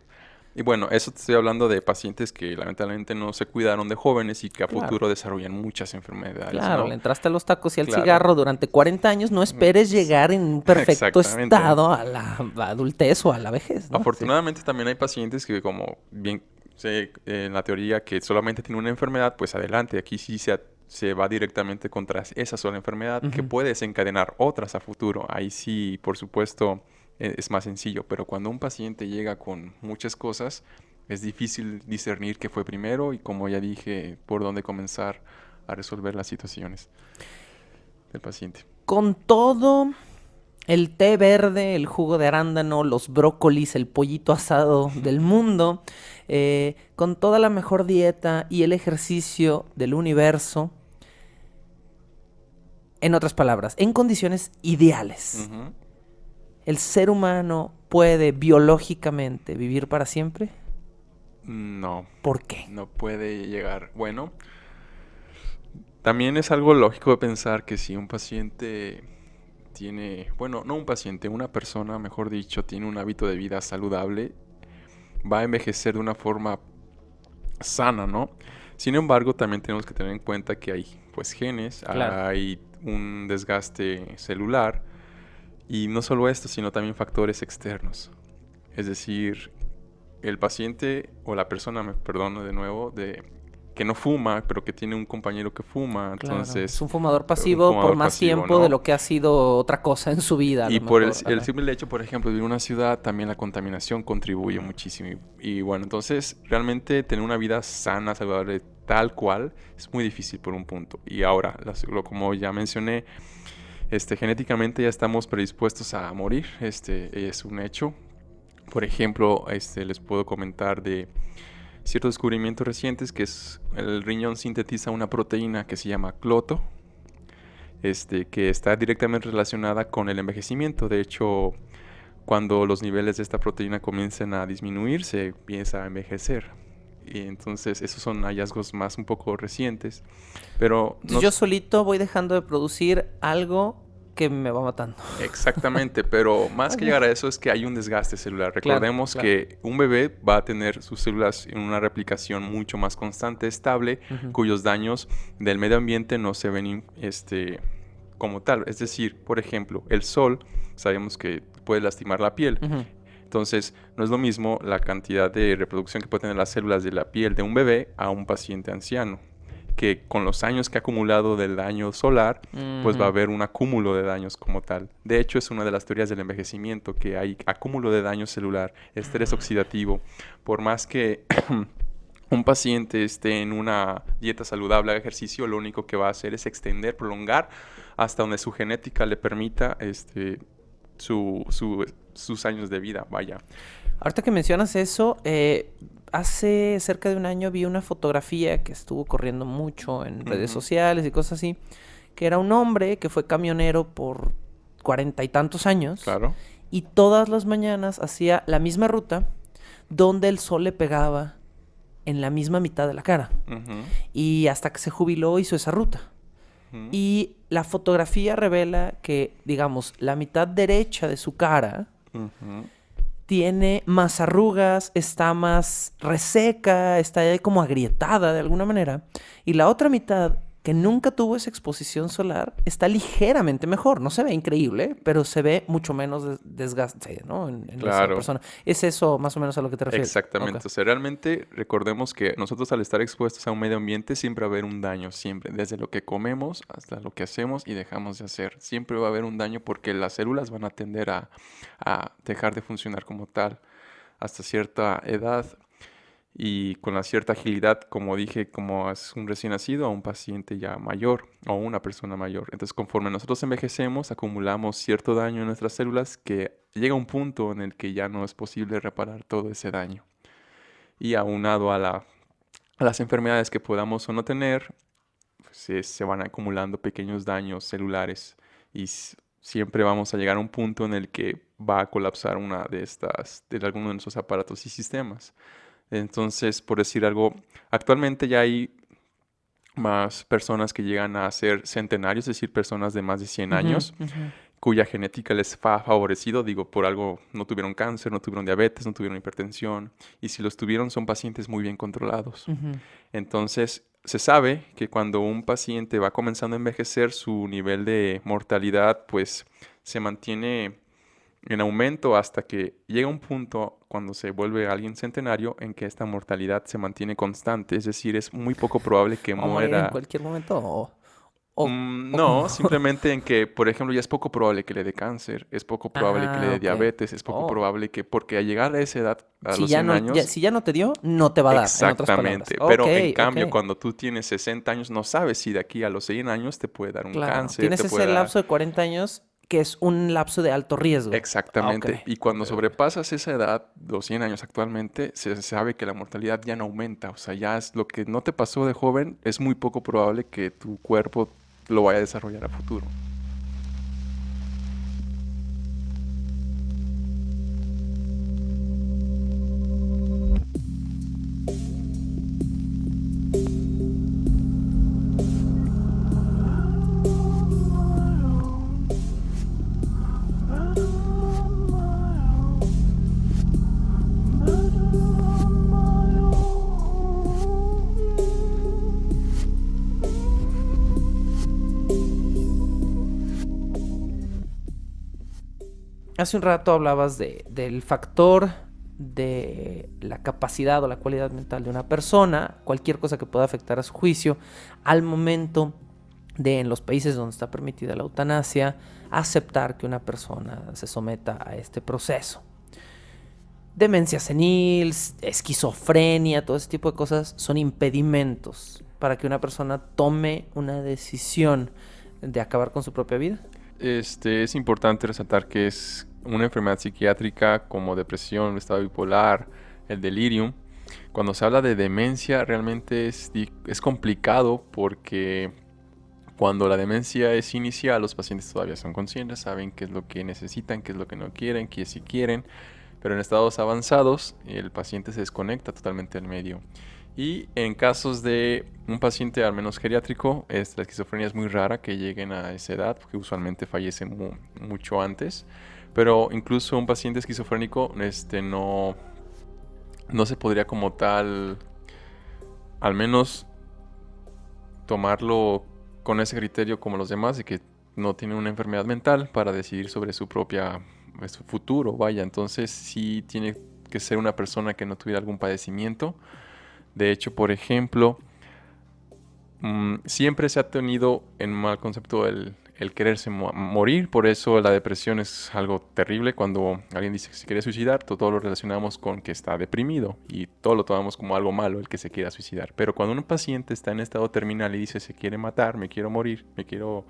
y bueno, eso te estoy hablando de pacientes que lamentablemente no se cuidaron de jóvenes y que a Claro. futuro desarrollan muchas enfermedades, Claro, ¿no? le entraste a los tacos y al Claro. cigarro durante 40 años, no esperes llegar en un perfecto Exactamente. estado a la adultez o a la vejez, ¿no? Afortunadamente también hay pacientes que como bien sé en la teoría que solamente tienen una enfermedad, pues adelante, aquí sí se va directamente contra esa sola enfermedad que puede desencadenar otras a futuro. Ahí sí, por supuesto, es más sencillo, pero cuando un paciente llega con muchas cosas, es difícil discernir qué fue primero y, como ya dije, por dónde comenzar a resolver las situaciones del paciente. Con todo el té verde, el jugo de arándano, los brócolis, el pollito asado del mundo, con toda la mejor dieta y el ejercicio del universo, en otras palabras, en condiciones ideales, Ujú. ¿el ser humano puede biológicamente vivir para siempre? No, ¿Por qué? no puede llegar. Bueno, también es algo lógico de pensar que si un paciente tiene, bueno, no un paciente, una persona, mejor dicho, tiene un hábito de vida saludable, va a envejecer de una forma sana, ¿no? Sin embargo, también tenemos que tener en cuenta que hay, pues, genes, Claro. hay un desgaste celular y no solo esto, sino también factores externos. Es decir, el paciente o la persona, me perdono de nuevo, que no fuma, pero que tiene un compañero que fuma, Claro, entonces es un fumador un pasivo por fumador más pasivo, tiempo de ¿no? lo que ha sido otra cosa en su vida, a Y lo por mejor. el Ajá. simple hecho, por ejemplo, de vivir en una ciudad, también la contaminación contribuye muchísimo. Y bueno, entonces realmente tener una vida sana, saludable, tal cual, es muy difícil por un punto. Y ahora, como ya mencioné, genéticamente ya estamos predispuestos a morir, es un hecho. Por ejemplo, les puedo comentar de ciertos descubrimientos recientes que el riñón sintetiza una proteína que se llama cloto, que está directamente relacionada con el envejecimiento. De hecho, cuando los niveles de esta proteína comiencen a disminuir, se empieza a envejecer. Y entonces esos son hallazgos más un poco recientes. Pero Entonces yo solito voy dejando de producir algo que me va matando. Exactamente, pero más que llegar a eso es que hay un desgaste celular. Recordemos claro. que un bebé va a tener sus células en una replicación mucho más constante, estable, cuyos daños del medio ambiente no se ven como tal. Es decir, por ejemplo, el sol, sabemos que puede lastimar la piel. Entonces, no es lo mismo la cantidad de reproducción que pueden tener las células de la piel de un bebé a un paciente anciano, que con los años que ha acumulado del daño solar, pues va a haber un acúmulo de daños como tal. De hecho, es una de las teorías del envejecimiento, que hay acúmulo de daño celular, estrés oxidativo. Por más que un paciente esté en una dieta saludable, haga ejercicio, lo único que va a hacer es extender, prolongar, hasta donde su genética le permita sus años de vida, vaya. Ahorita que mencionas eso, hace cerca de un año vi una fotografía que estuvo corriendo mucho en redes sociales y cosas así, que era un hombre que fue camionero por 40 y tantos años. Claro. Y todas las mañanas hacía la misma ruta donde el sol le pegaba en la misma mitad de la cara. Y hasta que se jubiló hizo esa ruta. Y la fotografía revela que, digamos, la mitad derecha de su cara tiene más arrugas, está más reseca, está como agrietada de alguna manera. Y la otra mitad, que nunca tuvo esa exposición solar, está ligeramente mejor. No se ve increíble, pero se ve mucho menos desgaste, ¿no? En esa Claro, persona. ¿Es eso más o menos a lo que te refieres? Ok. exactamente. O sea, realmente recordemos que nosotros al estar expuestos a un medio ambiente siempre va a haber un daño, siempre, desde lo que comemos hasta lo que hacemos y dejamos de hacer. Siempre va a haber un daño porque las células van a tender a dejar de funcionar como tal hasta cierta edad y con la cierta agilidad, como dije, como es un recién nacido a un paciente ya mayor o una persona mayor. Entonces, conforme nosotros envejecemos, acumulamos cierto daño en nuestras células que llega un punto en el que ya no es posible reparar todo ese daño. Y aunado a las enfermedades que podamos o no tener, pues, se van acumulando pequeños daños celulares y siempre vamos a llegar a un punto en el que va a colapsar una de estas, de alguno de nuestros aparatos y sistemas. Entonces, por decir algo, actualmente ya hay más personas que llegan a ser centenarios, es decir, personas de más de 100 Ujú, años, ujú, cuya genética les ha favorecido, digo, por algo no tuvieron cáncer, no tuvieron diabetes, no tuvieron hipertensión, y si los tuvieron son pacientes muy bien controlados. ujú. Entonces, se sabe que cuando un paciente va comenzando a envejecer, su nivel de mortalidad pues se mantiene en aumento hasta que llega un punto cuando se vuelve alguien centenario en que esta mortalidad se mantiene constante, es decir, es muy poco probable que ¿Va a morir en muera. cualquier momento o cómo? No, simplemente en que, por ejemplo, ya es poco probable que le dé cáncer, es poco probable que le Ah, dé ok. diabetes, es poco Oh. probable que, porque al llegar a esa edad, a Si los ya 100 no, años, si ya no te dio, no te va a dar, en otras palabras. exactamente, Ok, pero en ok. cambio, cuando tú tienes 60 años, no sabes si de aquí a los 100 años te puede dar un Claro. cáncer, Tienes te ese puede dar. lapso de 40 años que es un lapso de alto riesgo. Ok, Exactamente. Y ok, cuando ok. sobrepasas esa edad, los 100 años actualmente, se sabe que la mortalidad ya no aumenta. O sea, ya es lo que no te pasó de joven, es muy poco probable que tu cuerpo lo vaya a desarrollar a futuro. Hace un rato hablabas del factor de la capacidad o la cualidad mental de una persona, cualquier cosa que pueda afectar a su juicio, al momento de, en los países donde está permitida la eutanasia, aceptar que una persona se someta a este proceso. Demencia senil, esquizofrenia, todo ese tipo de cosas son impedimentos para que una persona tome una decisión de acabar con su propia vida. Es importante resaltar que es una enfermedad psiquiátrica como depresión, el estado bipolar, el delirium. Cuando se habla de demencia, realmente es complicado porque cuando la demencia es inicial, los pacientes todavía son conscientes, saben qué es lo que necesitan, qué es lo que no quieren, qué si quieren, pero en estados avanzados el paciente se desconecta totalmente del medio. Y en casos de un paciente al menos geriátrico, la esquizofrenia es muy rara que lleguen a esa edad, porque usualmente fallecen mucho antes. Pero incluso un paciente esquizofrénico no se podría como tal, al menos tomarlo con ese criterio como los demás, de que no tiene una enfermedad mental para decidir sobre su su futuro, vaya. Entonces sí tiene que ser una persona que no tuviera algún padecimiento. De hecho, por ejemplo, siempre se ha tenido en mal concepto el quererse morir, por eso la depresión es algo terrible. Cuando alguien dice que se quiere suicidar, todo lo relacionamos con que está deprimido y todo lo tomamos como algo malo el que se quiera suicidar. Pero cuando un paciente está en estado terminal y dice se quiere matar, me quiero morir, me quiero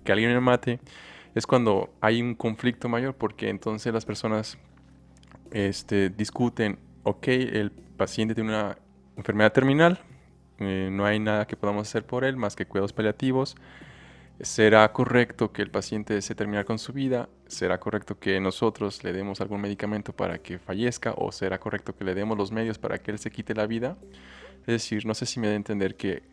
que alguien me mate, es cuando hay un conflicto mayor, porque entonces las personas discuten, ok, el paciente tiene una enfermedad terminal, no hay nada que podamos hacer por él más que cuidados paliativos. ¿Será correcto que el paciente desee terminar con su vida? ¿Será correcto que nosotros le demos algún medicamento para que fallezca? ¿O será correcto que le demos los medios para que él se quite la vida? Es decir, no sé si me da a entender que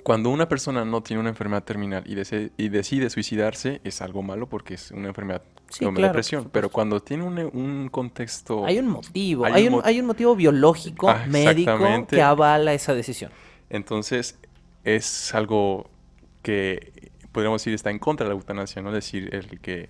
Cuando una persona no tiene una enfermedad terminal y decide suicidarse, es algo malo porque es una enfermedad Sí, como claro, por depresión. Pero supuesto. cuando tiene un contexto, Hay un motivo, hay un mo- hay un motivo biológico, médico, que exactamente, avala esa decisión. entonces es algo que podríamos decir está en contra de la eutanasia, ¿no? Es decir, el que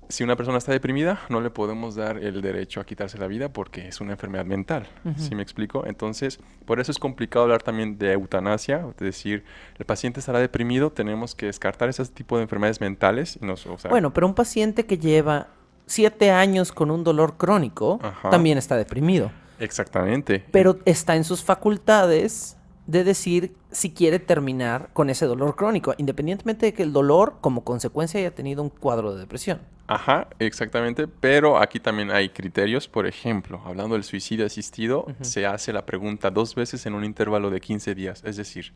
si una persona está deprimida, no le podemos dar el derecho a quitarse la vida porque es una enfermedad mental. Ujú. ¿Sí me explico? Entonces, por eso es complicado hablar también de eutanasia, es decir, el paciente estará deprimido, tenemos que descartar ese tipo de enfermedades mentales. O sea, Bueno, pero un paciente que lleva 7 años con un dolor crónico ajá, también está deprimido, exactamente. pero está en sus facultades de decir si quiere terminar con ese dolor crónico, independientemente de que el dolor como consecuencia haya tenido un cuadro de depresión. Ajá, exactamente, pero aquí también hay criterios. Por ejemplo, hablando del suicidio asistido, Ujú. se hace la pregunta 2 veces en un intervalo de 15 días. Es decir,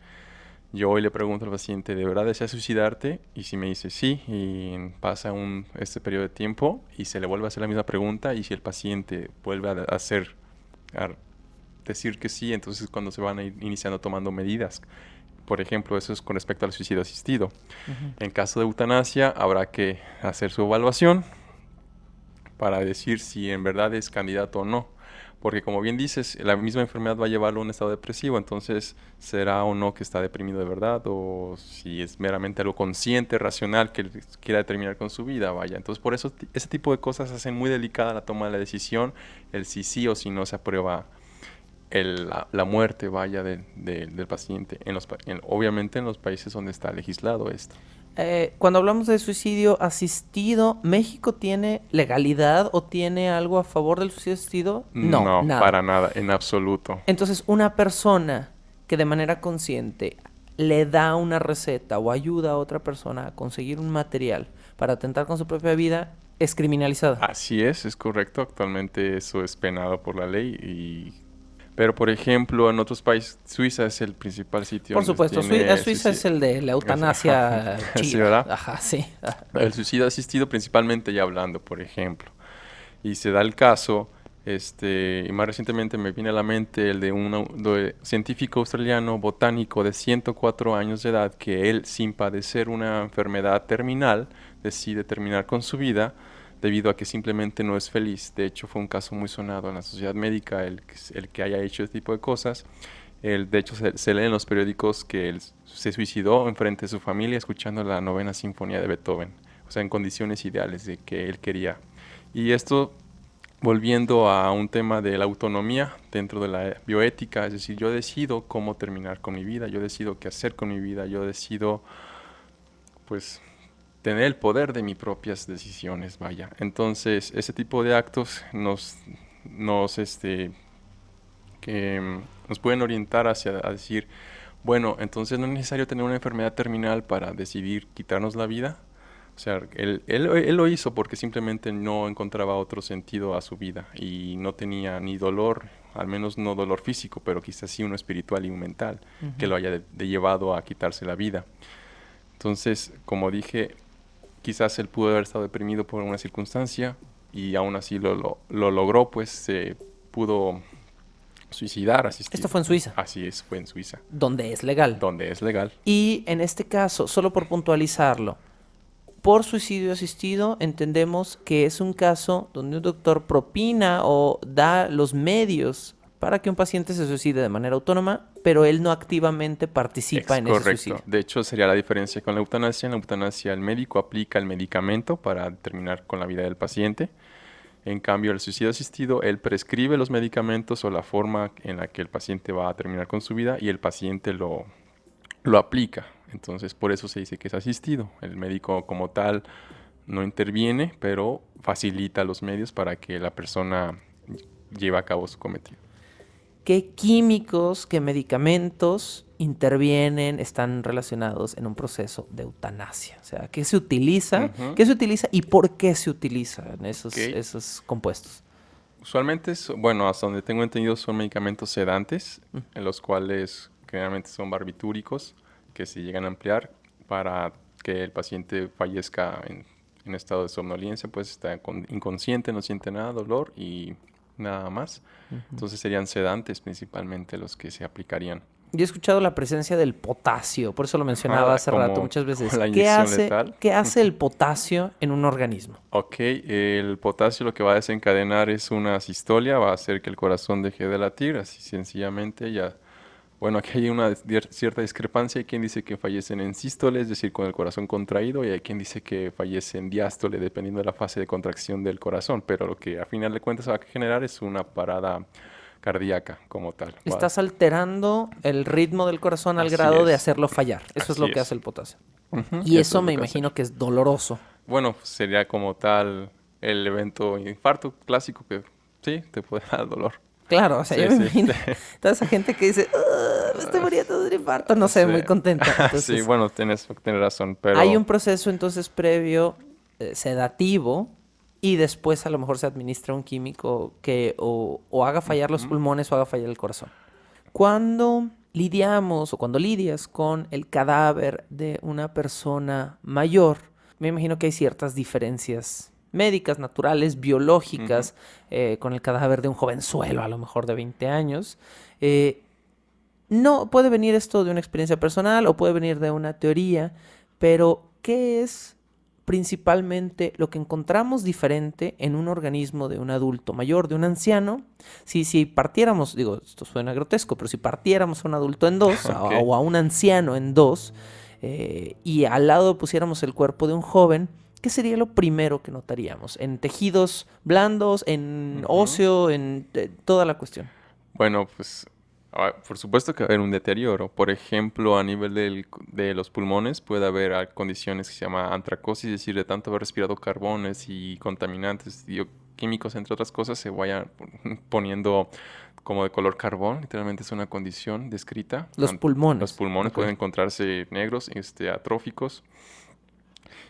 yo hoy le pregunto al paciente, ¿de verdad deseas suicidarte? Y si me dice sí, y pasa este periodo de tiempo y se le vuelve a hacer la misma pregunta, y si el paciente vuelve a decir que sí, entonces cuando se van a ir iniciando tomando medidas. Por ejemplo, eso es con respecto al suicidio asistido. Ujú. En caso de eutanasia, habrá que hacer su evaluación para decir si en verdad es candidato o no. Porque como bien dices, la misma enfermedad va a llevarlo a un estado depresivo, entonces será o no que está deprimido de verdad, o si es meramente algo consciente, racional, que él quiera terminar con su vida, vaya. Entonces por eso ese tipo de cosas hacen muy delicada la toma de la decisión, el si sí o si no se aprueba la muerte, vaya, del paciente, obviamente en los países donde está legislado esto. Cuando hablamos de suicidio asistido, ¿México tiene legalidad o tiene algo a favor del suicidio asistido? No, No, nada. para nada, en absoluto. Entonces, una persona que de manera consciente le da una receta o ayuda a otra persona a conseguir un material para atentar con su propia vida es criminalizada. Así es correcto. Actualmente eso es penado por la ley pero por ejemplo en otros países, Suiza es el principal sitio Por donde supuesto, tiene Suiza es el de la Ajá, eutanasia sí, chida. ¿verdad? Ajá, sí. El suicidio asistido principalmente ya hablando, por ejemplo. Y se da el caso, y más recientemente me viene a la mente el de un científico australiano botánico de 104 años de edad que él, sin padecer una enfermedad terminal, decide terminar con su vida debido a que simplemente no es feliz. De hecho, fue un caso muy sonado en la sociedad médica el que haya hecho este tipo de cosas. De hecho, se lee en los periódicos que él se suicidó enfrente de su familia escuchando la novena sinfonía de Beethoven, o sea, en condiciones ideales de que él quería. Y esto volviendo a un tema de la autonomía dentro de la bioética, es decir, yo decido cómo terminar con mi vida, yo decido qué hacer con mi vida, yo decido, pues, tener el poder de mis propias decisiones, vaya. Entonces, ese tipo de actos nos, nos pueden orientar hacia a decir, bueno, entonces no es necesario tener una enfermedad terminal para decidir quitarnos la vida. O sea, él lo hizo porque simplemente no encontraba otro sentido a su vida y no tenía ni dolor, al menos no dolor físico, pero quizás sí uno espiritual y un mental, que Ujú. lo haya llevado a quitarse la vida. Entonces, como dije, quizás él pudo haber estado deprimido por una circunstancia y aún así lo logró, pues se pudo suicidar Esto asistido. fue en Suiza, Así es, fue en Suiza, donde es legal. donde es legal. Y en este caso, solo por puntualizarlo, por suicidio asistido entendemos que es un caso donde un doctor propina o da los medios para que un paciente se suicide de manera autónoma, pero él no activamente participa Es en ese correcto. suicidio. De hecho, sería la diferencia con la eutanasia. En la eutanasia el médico aplica el medicamento para terminar con la vida del paciente. En cambio, el suicidio asistido, él prescribe los medicamentos o la forma en la que el paciente va a terminar con su vida y el paciente lo aplica. Entonces, por eso se dice que es asistido. El médico como tal no interviene, pero facilita los medios para que la persona lleve a cabo su cometido. ¿Qué químicos, qué medicamentos intervienen, están relacionados en un proceso de eutanasia? O sea, Ujú. qué se utiliza y por qué se utilizan Ok. esos compuestos? Usualmente, bueno, hasta donde tengo entendido son medicamentos sedantes, Mm. en los cuales generalmente son barbitúricos, que se llegan a emplear para que el paciente fallezca en estado de somnolencia, pues está inconsciente, no siente nada, dolor y nada más. Ujú. Entonces serían sedantes principalmente los que se aplicarían. Yo he escuchado la presencia del potasio, por eso lo mencionaba hace rato muchas veces. La inyección letal. ¿Qué hace el potasio en un organismo? Ok, el potasio lo que va a desencadenar es una sistolia, va a hacer que el corazón deje de latir, así sencillamente ya. Bueno, aquí hay una cierta discrepancia. Hay quien dice que fallecen en sístole, es decir, con el corazón contraído, y hay quien dice que fallece en diástole, dependiendo de la fase de contracción del corazón. Pero lo que a final de cuentas va a generar es una parada cardíaca como tal. Estás alterando el ritmo del corazón al Así grado de es. hacerlo fallar. Eso es Así lo que es. hace el potasio. Ujú, Y eso eso es me lo que imagino hace. que es doloroso. Bueno, sería como tal el evento infarto clásico que sí, te puede dar dolor. Claro, o sea, yo Sí, me sí. imagino toda esa gente que dice, "Ah, me estoy muriendo de un infarto", no sé, Sí. muy contenta. Sí, Entonces, bueno, tienes razón, hay un pero proceso entonces previo sedativo y después a lo mejor se administra un químico que o haga fallar los pulmones o haga fallar el corazón. Cuando lidiamos o cuando lidias con el cadáver de una persona mayor, me imagino que hay ciertas diferencias médicas, naturales, biológicas, con el cadáver de un jovenzuelo, a lo mejor de 20 años. No puede venir esto de una experiencia personal o puede venir de una teoría, pero ¿qué es principalmente lo que encontramos diferente en un organismo de un adulto mayor, de un anciano? Si partiéramos, digo, esto suena grotesco, pero si partiéramos a un adulto en dos Ok. o a un anciano en dos y al lado pusiéramos el cuerpo de un joven, ¿qué sería lo primero que notaríamos? En tejidos blandos, en óseo, en toda la cuestión. bueno, pues por supuesto que va a haber un deterioro. Por ejemplo, a nivel de los pulmones puede haber condiciones que se llama antracosis, es decir, de tanto haber respirado carbones y contaminantes químicos, entre otras cosas, se vayan poniendo como de color carbón. Literalmente es una condición descrita. Los pulmones. Los pulmones Ok. pueden encontrarse negros, atróficos.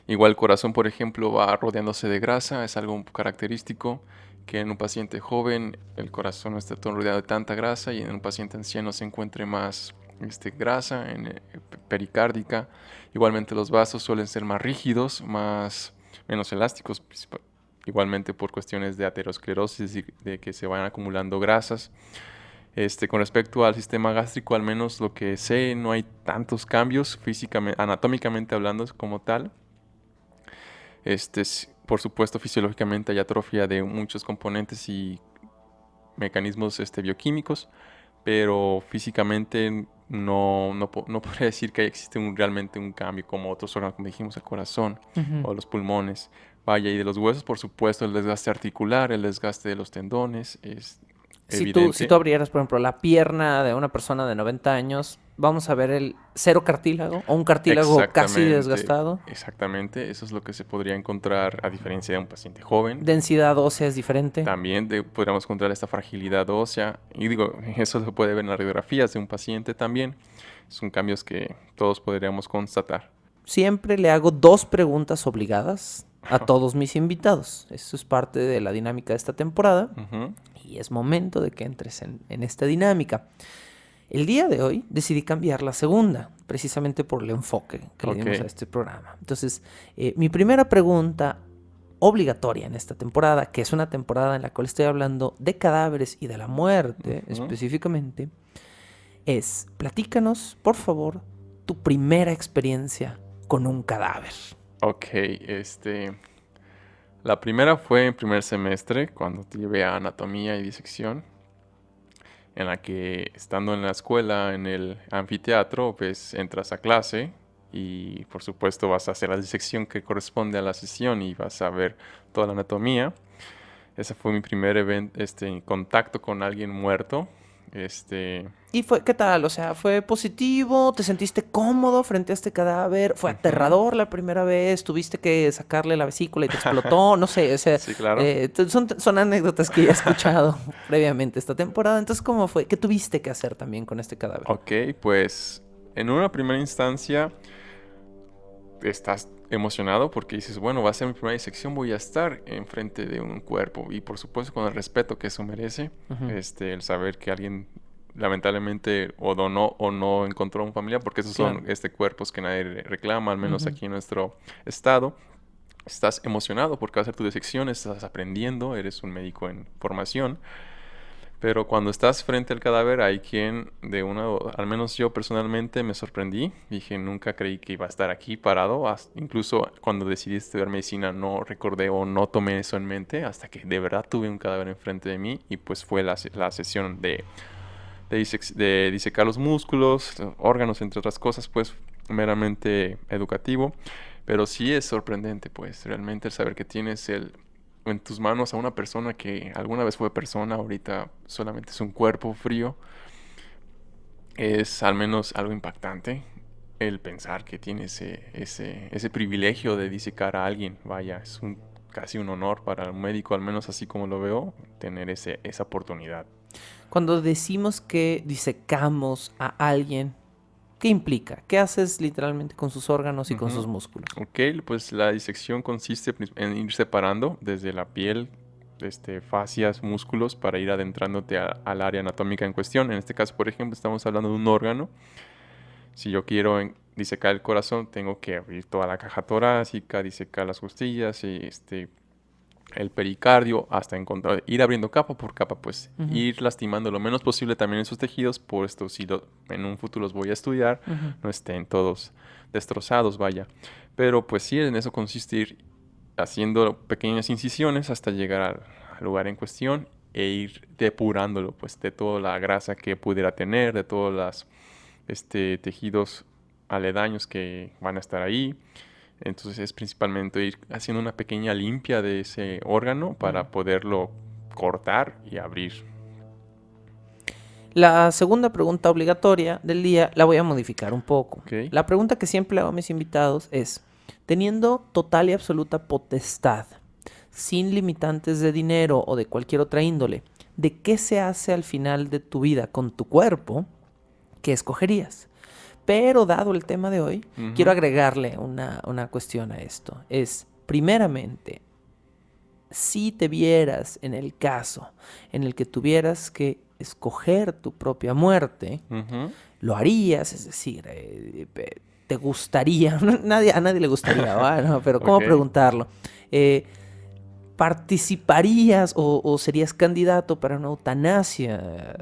Igual el corazón, por ejemplo, va rodeándose de grasa, es algo característico que en un paciente joven el corazón no esté todo rodeado de tanta grasa y en un paciente anciano se encuentre más grasa pericárdica. Igualmente los vasos suelen ser más rígidos, menos elásticos, igualmente por cuestiones de aterosclerosis y de que se vayan acumulando grasas. Con respecto al sistema gástrico, al menos lo que sé, no hay tantos cambios físicamente, anatómicamente hablando como tal. Por supuesto, fisiológicamente hay atrofia de muchos componentes y mecanismos bioquímicos, pero físicamente no podría decir que existe realmente un cambio como otros órganos, como dijimos, el corazón o los pulmones. Vaya, y de los huesos, por supuesto, el desgaste articular, el desgaste de los tendones es evidente. Si tú abrieras, por ejemplo, la pierna de una persona de 90 años, vamos a ver el cero cartílago o un cartílago casi desgastado. Exactamente, eso es lo que se podría encontrar a diferencia de un paciente joven. Densidad ósea es diferente. También podríamos encontrar esta fragilidad ósea. Y digo, eso se puede ver en las radiografías de un paciente también. Son cambios que todos podríamos constatar. Siempre le hago 2 preguntas obligadas a todos mis invitados. Eso es parte de la dinámica de esta temporada. Y es momento de que entres en esta dinámica. El día de hoy decidí cambiar la segunda, precisamente por el enfoque que le dimos a este programa. Entonces, mi primera pregunta obligatoria en esta temporada, que es una temporada en la cual estoy hablando de cadáveres y de la muerte específicamente, es: platícanos, por favor, tu primera experiencia con un cadáver. Ok, la primera fue en primer semestre, cuando te llevé a anatomía y disección, en la que estando en la escuela, en el anfiteatro, pues entras a clase y por supuesto vas a hacer la disección que corresponde a la sesión y vas a ver toda la anatomía. Ese fue mi primer contacto con alguien muerto. ¿Y qué tal? O sea, ¿fue positivo? ¿Te sentiste cómodo frente a este cadáver? ¿Fue aterrador la primera vez? ¿Tuviste que sacarle la vesícula y te explotó? No sé, o sea, sí, claro. Son anécdotas que ya he escuchado previamente esta temporada. Entonces, ¿cómo fue? ¿Qué tuviste que hacer también con este cadáver? Ok, pues en una primera instancia estás emocionado porque dices, bueno, va a ser mi primera disección, voy a estar enfrente de un cuerpo y por supuesto con el respeto que eso merece, el saber que alguien lamentablemente o donó o no encontró un familiar, porque esos son cuerpos que nadie reclama, al menos aquí en nuestro estado. Estás emocionado porque va a ser tu disección, estás aprendiendo, eres un médico en formación. Pero cuando estás frente al cadáver, hay quien al menos yo personalmente me sorprendí. Dije, nunca creí que iba a estar aquí parado. Incluso cuando decidí estudiar medicina no recordé o no tomé eso en mente hasta que de verdad tuve un cadáver enfrente de mí y pues fue la sesión de disecar los músculos, órganos, entre otras cosas, pues meramente educativo. Pero sí es sorprendente, pues, realmente el saber que tienes en tus manos a una persona que alguna vez fue persona, ahorita solamente es un cuerpo frío, es al menos algo impactante. El pensar que tienes ese privilegio de disecar a alguien, vaya, es casi un honor para un médico, al menos así como lo veo, tener esa oportunidad. Cuando decimos que disecamos a alguien, ¿qué implica? ¿Qué haces literalmente con sus órganos y con sus músculos? Ok, pues la disección consiste en ir separando desde la piel, fascias, músculos, para ir adentrándote al área anatómica en cuestión. En este caso, por ejemplo, estamos hablando de un órgano. Si yo quiero disecar el corazón, tengo que abrir toda la caja torácica, disecar las costillas y el pericardio, hasta ir abriendo capa por capa, pues ir lastimando lo menos posible también esos tejidos, por esto si en un futuro los voy a estudiar, no estén todos destrozados, vaya. Pero pues sí, en eso consiste ir haciendo pequeñas incisiones hasta llegar al lugar en cuestión e ir depurándolo, pues, de toda la grasa que pudiera tener, de todos los tejidos aledaños que van a estar ahí. Entonces es principalmente ir haciendo una pequeña limpia de ese órgano para poderlo cortar y abrir. La segunda pregunta obligatoria del día la voy a modificar un poco. Okay. La pregunta que siempre le hago a mis invitados es, teniendo total y absoluta potestad, sin limitantes de dinero o de cualquier otra índole, ¿de qué se hace al final de tu vida con tu cuerpo? ¿Qué escogerías? Pero dado el tema de hoy, quiero agregarle una cuestión a esto. Es, primeramente, si te vieras en el caso en el que tuvieras que escoger tu propia muerte, lo harías, es decir, te gustaría, a nadie le gustaría, ¿no? Pero ¿cómo preguntarlo? ¿Participarías o serías candidato para una eutanasia,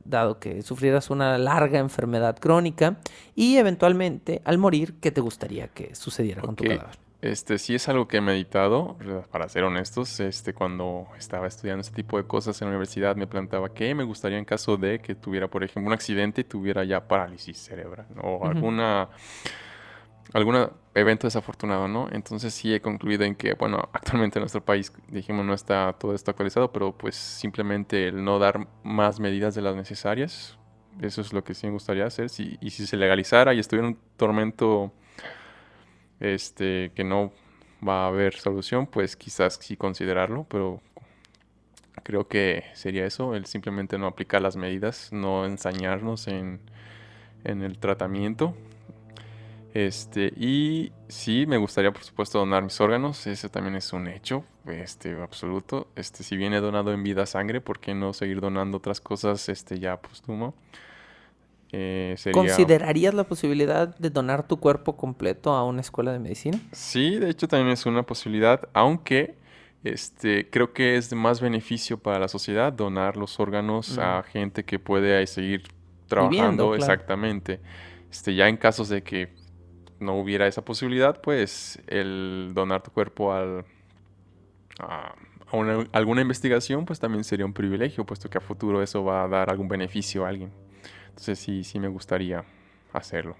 dado que sufrieras una larga enfermedad crónica y eventualmente al morir, qué te gustaría que sucediera con tu cadáver? Sí es algo que he meditado, para ser honestos. Cuando estaba estudiando este tipo de cosas en la universidad me planteaba qué me gustaría en caso de que tuviera, por ejemplo, un accidente y tuviera ya parálisis cerebral, ¿no? O algún evento desafortunado, ¿no? Entonces sí he concluido en que, bueno, actualmente en nuestro país, dijimos, no está todo esto actualizado, pero pues simplemente el no dar más medidas de las necesarias, eso es lo que sí me gustaría hacer. Y si se legalizara y estuviera un tormento que no va a haber solución, pues quizás sí considerarlo, pero creo que sería eso, el simplemente no aplicar las medidas, no ensañarnos en el tratamiento. Y sí, me gustaría, por supuesto, donar mis órganos. Ese también es un hecho, absoluto. Si bien he donado en vida sangre, ¿por qué no seguir donando otras cosas, ya póstumo? ¿Considerarías la posibilidad de donar tu cuerpo completo a una escuela de medicina? Sí, de hecho también es una posibilidad, aunque creo que es de más beneficio para la sociedad donar los órganos a gente que puede seguir trabajando. Viviendo, claro. Exactamente. Ya en casos de que no hubiera esa posibilidad, pues el donar tu cuerpo a alguna investigación, pues también sería un privilegio, puesto que a futuro eso va a dar algún beneficio a alguien. Entonces sí me gustaría hacerlo.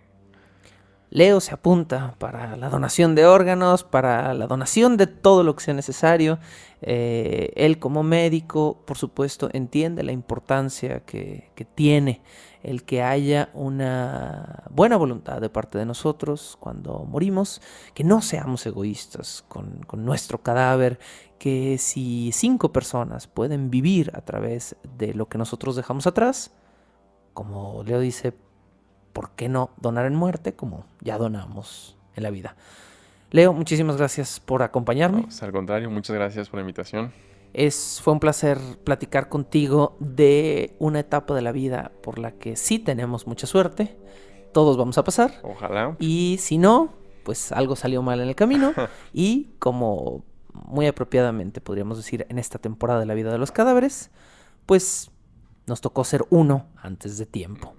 Leo se apunta para la donación de órganos, para la donación de todo lo que sea necesario. Él como médico, por supuesto, entiende la importancia que tiene el que haya una buena voluntad de parte de nosotros cuando morimos, que no seamos egoístas con nuestro cadáver, que si 5 personas pueden vivir a través de lo que nosotros dejamos atrás, como Leo dice, ¿por qué no donar en muerte como ya donamos en la vida? Leo, muchísimas gracias por acompañarme. No, al contrario, muchas gracias por la invitación. Fue un placer platicar contigo de una etapa de la vida por la que sí tenemos mucha suerte. Todos vamos a pasar. Ojalá. Y si no, pues algo salió mal en el camino. Y como muy apropiadamente podríamos decir en esta temporada de la vida de los cadáveres, pues Nos tocó ser uno antes de tiempo.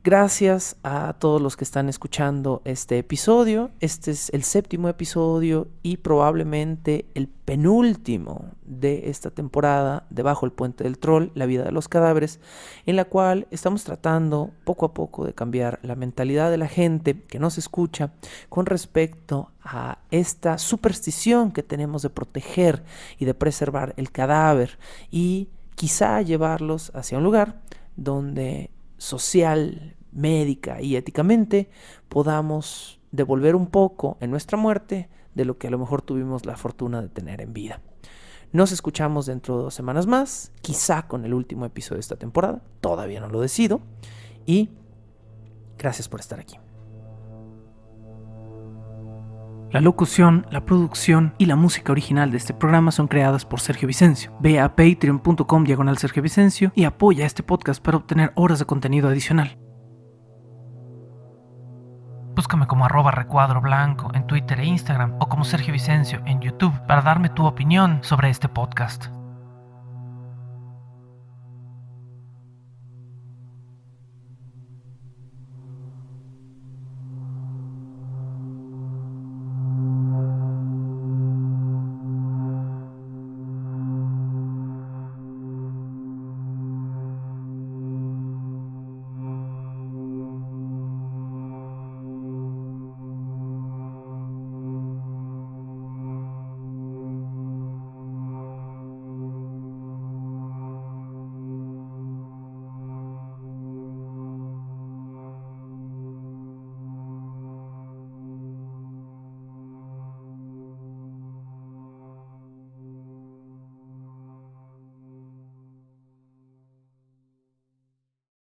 Gracias a todos los que están escuchando este episodio. Este es el 7º episodio y probablemente el penúltimo de esta temporada de Bajo el Puente del Troll, la vida de los cadáveres, en la cual estamos tratando poco a poco de cambiar la mentalidad de la gente que nos escucha con respecto a esta superstición que tenemos de proteger y de preservar el cadáver y quizá llevarlos hacia un lugar donde social, médica y éticamente podamos devolver un poco en nuestra muerte de lo que a lo mejor tuvimos la fortuna de tener en vida. Nos escuchamos dentro de 2 semanas más, quizá con el último episodio de esta temporada, todavía no lo decido, y gracias por estar aquí. La locución, la producción y la música original de este programa son creadas por Sergio Vicencio. Ve a patreon.com/Sergio Vicencio y apoya este podcast para obtener horas de contenido adicional. Búscame como @recuadroblanco en Twitter e Instagram o como Sergio Vicencio en YouTube para darme tu opinión sobre este podcast.